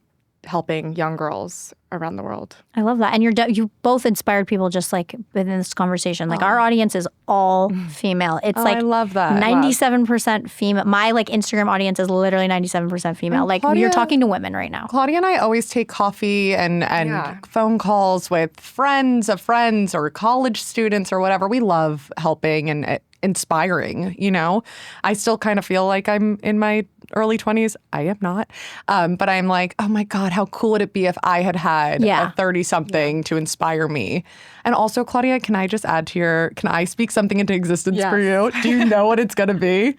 Speaker 2: helping young girls around the world.
Speaker 1: I love that. And you both inspired people just like within this conversation. Like our audience is all female. It's I
Speaker 3: love that.
Speaker 1: 97% female. My Instagram audience is literally 97% female. And Claudia, you're talking to women right now.
Speaker 3: Claudia and I always take coffee and phone calls with friends of friends or college students or whatever. We love helping and inspiring, I still kind of feel like I'm in my early 20s. I am not. But I'm like, oh my God, how cool would it be if I had a 30-something to inspire me? And also, Claudia, can I just add to can I speak something into existence for you? Do you know what it's going to be?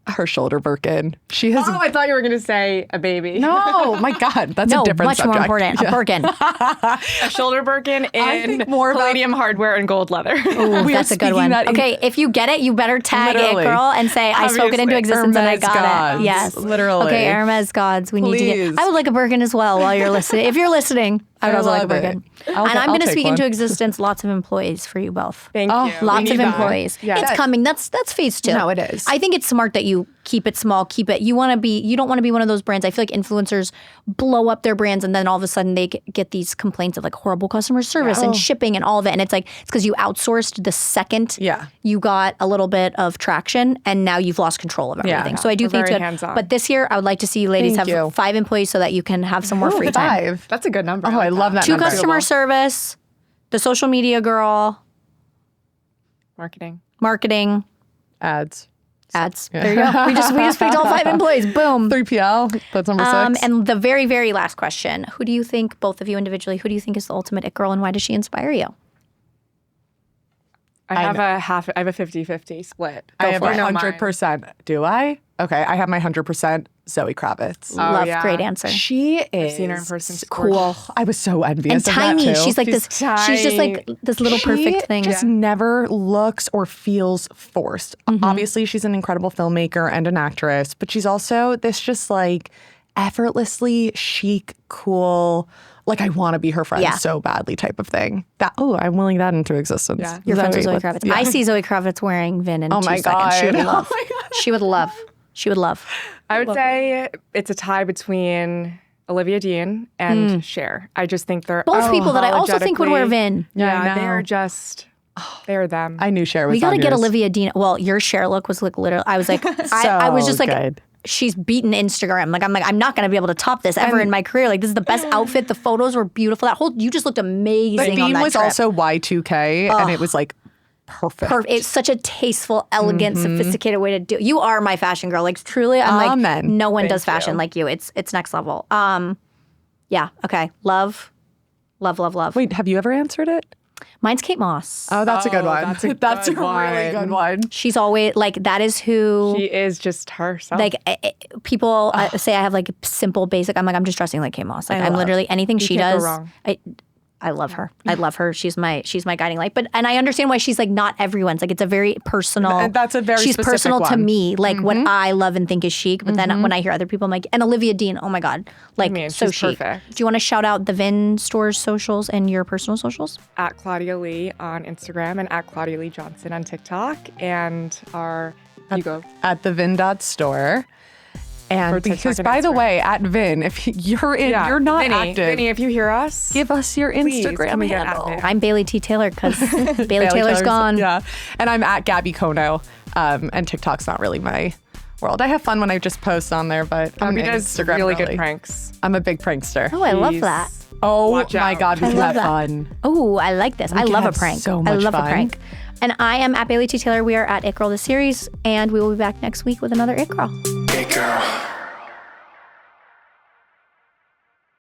Speaker 3: Her shoulder Birkin. She has.
Speaker 2: Oh, I thought you were going to say a baby.
Speaker 3: No, my God, that's a different
Speaker 1: much
Speaker 3: subject.
Speaker 1: more important. A Birkin.
Speaker 2: A shoulder Birkin in
Speaker 3: more about-
Speaker 2: palladium hardware and gold leather.
Speaker 1: Ooh, that's a good one. Okay, if you get it, you better tag
Speaker 3: Literally.
Speaker 1: it, girl, and say, I spoke it into existence and I
Speaker 3: Hermes
Speaker 1: got
Speaker 3: gods.
Speaker 1: it. Yes.
Speaker 3: Literally.
Speaker 1: Okay, Hermes gods. We need to
Speaker 3: Please.
Speaker 1: get. I would like a Birkin as well while you're listening. If you're listening, I would also like a
Speaker 3: love it.
Speaker 1: Birkin.
Speaker 3: I'll
Speaker 1: And I'm going to
Speaker 3: take
Speaker 1: speak
Speaker 3: one.
Speaker 1: into existence lots of employees for you both.
Speaker 2: Thank you.
Speaker 1: Lots
Speaker 2: We
Speaker 1: of
Speaker 2: need that.
Speaker 1: employees.
Speaker 2: Yeah.
Speaker 1: It's coming. That's phase 2.
Speaker 3: No, it is.
Speaker 1: I think it's smart that you keep it small, keep it. You don't want to be one of those brands. I feel like influencers blow up their brands and then all of a sudden they get these complaints of like horrible customer service and shipping and all of it. And it's like, it's because you outsourced the second you got a little bit of traction and now you've lost control of everything. So I do think it's
Speaker 2: very
Speaker 1: good.
Speaker 2: hands-on.
Speaker 1: But this year I would like to see you ladies
Speaker 3: Thank
Speaker 1: have
Speaker 3: you.
Speaker 1: 5 employees so that you can have some more free time.
Speaker 3: 5.
Speaker 2: That's a good number.
Speaker 3: Oh, I love that
Speaker 1: 2
Speaker 3: number.
Speaker 1: customer service, the social media girl, marketing,
Speaker 3: Ads.
Speaker 1: There you go. We just picked all 5 employees. Boom.
Speaker 3: 3PL. That's number 6.
Speaker 1: And the very, very last question. Who do you think, both of you individually, who do you think is the ultimate it girl and why does she inspire you?
Speaker 2: I have a 50-50 split.
Speaker 3: I have
Speaker 2: for it.
Speaker 3: 100%. Do I? Okay, I have my 100%. Zoe Kravitz.
Speaker 1: Love,
Speaker 2: yeah.
Speaker 1: great answer.
Speaker 3: She is
Speaker 2: seen her in person. She's
Speaker 3: cool. I was so envious
Speaker 1: And
Speaker 3: of
Speaker 1: tiny.
Speaker 3: that too.
Speaker 1: She's like this. She's just like this little perfect thing.
Speaker 3: She just never looks or feels forced. Obviously, she's an incredible filmmaker and an actress, but she's also this just like effortlessly chic, cool, like I want to be her friend so badly type of thing. I'm willing that into existence.
Speaker 2: Yeah.
Speaker 1: You're friends with Zoe Kravitz.
Speaker 3: Yeah.
Speaker 1: I see Zoe Kravitz wearing Vin in 2
Speaker 3: my
Speaker 1: seconds.
Speaker 3: God.
Speaker 1: She would
Speaker 3: Oh
Speaker 1: love.
Speaker 3: my God.
Speaker 1: She would love. She would love.
Speaker 2: I would say it's a tie between Olivia Dean and Cher. I just think they're
Speaker 1: Both people that I also think would wear Vin.
Speaker 2: Yeah,
Speaker 3: I
Speaker 2: they're
Speaker 3: know.
Speaker 2: just, they're them.
Speaker 3: I knew Cher was
Speaker 1: We got to
Speaker 3: on
Speaker 1: get
Speaker 3: yours.
Speaker 1: Olivia Dean. Well, your Cher look was like literally. I was like, I was just like,
Speaker 3: good.
Speaker 1: she's beaten Instagram. I'm not going to be able to top this ever in my career. Like this is the best outfit. The photos were beautiful. You just looked amazing
Speaker 3: The
Speaker 1: on
Speaker 3: theme
Speaker 1: that
Speaker 3: was
Speaker 1: trip.
Speaker 3: also Y2K, and it was like perfect.
Speaker 1: It's such a tasteful, elegant, sophisticated way to do it. You are my fashion girl. Like truly, I'm like,
Speaker 3: Amen.
Speaker 1: no one
Speaker 2: Thank
Speaker 1: does fashion
Speaker 2: you.
Speaker 1: like you. It's next level. Yeah. Okay. Love.
Speaker 3: Wait, have you ever answered it?
Speaker 1: Mine's Kate Moss.
Speaker 3: Oh, that's a good one.
Speaker 2: that's a
Speaker 3: That's a
Speaker 2: good
Speaker 3: really
Speaker 2: one.
Speaker 3: good one.
Speaker 1: She's always like that is who.
Speaker 2: She is just herself.
Speaker 1: Like people say I have like simple basic. I'm like I'm just dressing like Kate Moss. Like I'm literally anything she
Speaker 2: can't go
Speaker 1: does.
Speaker 2: wrong.
Speaker 1: I love her. I love her. She's my guiding light. And I understand why she's like not everyone's. Like it's a very personal.
Speaker 3: And that's a very
Speaker 1: she's
Speaker 3: specific
Speaker 1: personal to
Speaker 3: one.
Speaker 1: me. Like what I love and think is chic. But then when I hear other people, I'm like, and Olivia Dean. Oh my God, like so
Speaker 2: she's
Speaker 1: chic.
Speaker 2: perfect.
Speaker 1: Do you want to shout out the Vin store's socials and your personal socials?
Speaker 2: at Claudia Lee on Instagram and at Claudia Lee Johnson on TikTok. And you go.
Speaker 3: At the Vin.store. And
Speaker 2: For TikTok
Speaker 3: because,
Speaker 2: and
Speaker 3: by the
Speaker 2: Instagram.
Speaker 3: way, at Vin, if you're you're not
Speaker 2: Vinny,
Speaker 3: active,
Speaker 2: Vinny, if you hear us,
Speaker 3: give us your
Speaker 2: please
Speaker 3: Instagram
Speaker 2: come and get
Speaker 3: handle.
Speaker 2: at Vin.
Speaker 1: I'm Bailey T. Taylor because Bailey Taylor's gone.
Speaker 3: Yeah. And I'm at Gabby Kono. And TikTok's not really my world. I have fun when I just post on there, but I'm
Speaker 2: Gabby
Speaker 3: an
Speaker 2: does
Speaker 3: Instagram
Speaker 2: really
Speaker 3: girly.
Speaker 2: good pranks.
Speaker 3: I'm a big prankster.
Speaker 1: Oh, I love
Speaker 2: Please.
Speaker 1: that.
Speaker 3: Oh
Speaker 2: Watch
Speaker 3: my
Speaker 2: out.
Speaker 3: God, we
Speaker 1: I
Speaker 3: can
Speaker 1: love
Speaker 3: have
Speaker 1: that.
Speaker 3: fun.
Speaker 1: Oh, I like this. I
Speaker 3: can
Speaker 1: love a
Speaker 3: have
Speaker 1: prank.
Speaker 3: so
Speaker 1: I
Speaker 3: much
Speaker 1: love a
Speaker 3: fun.
Speaker 1: prank. And I am at Bailey T. Taylor. We are at It Girl the series, and we will be back next week with another It Girl.
Speaker 4: Hey girl.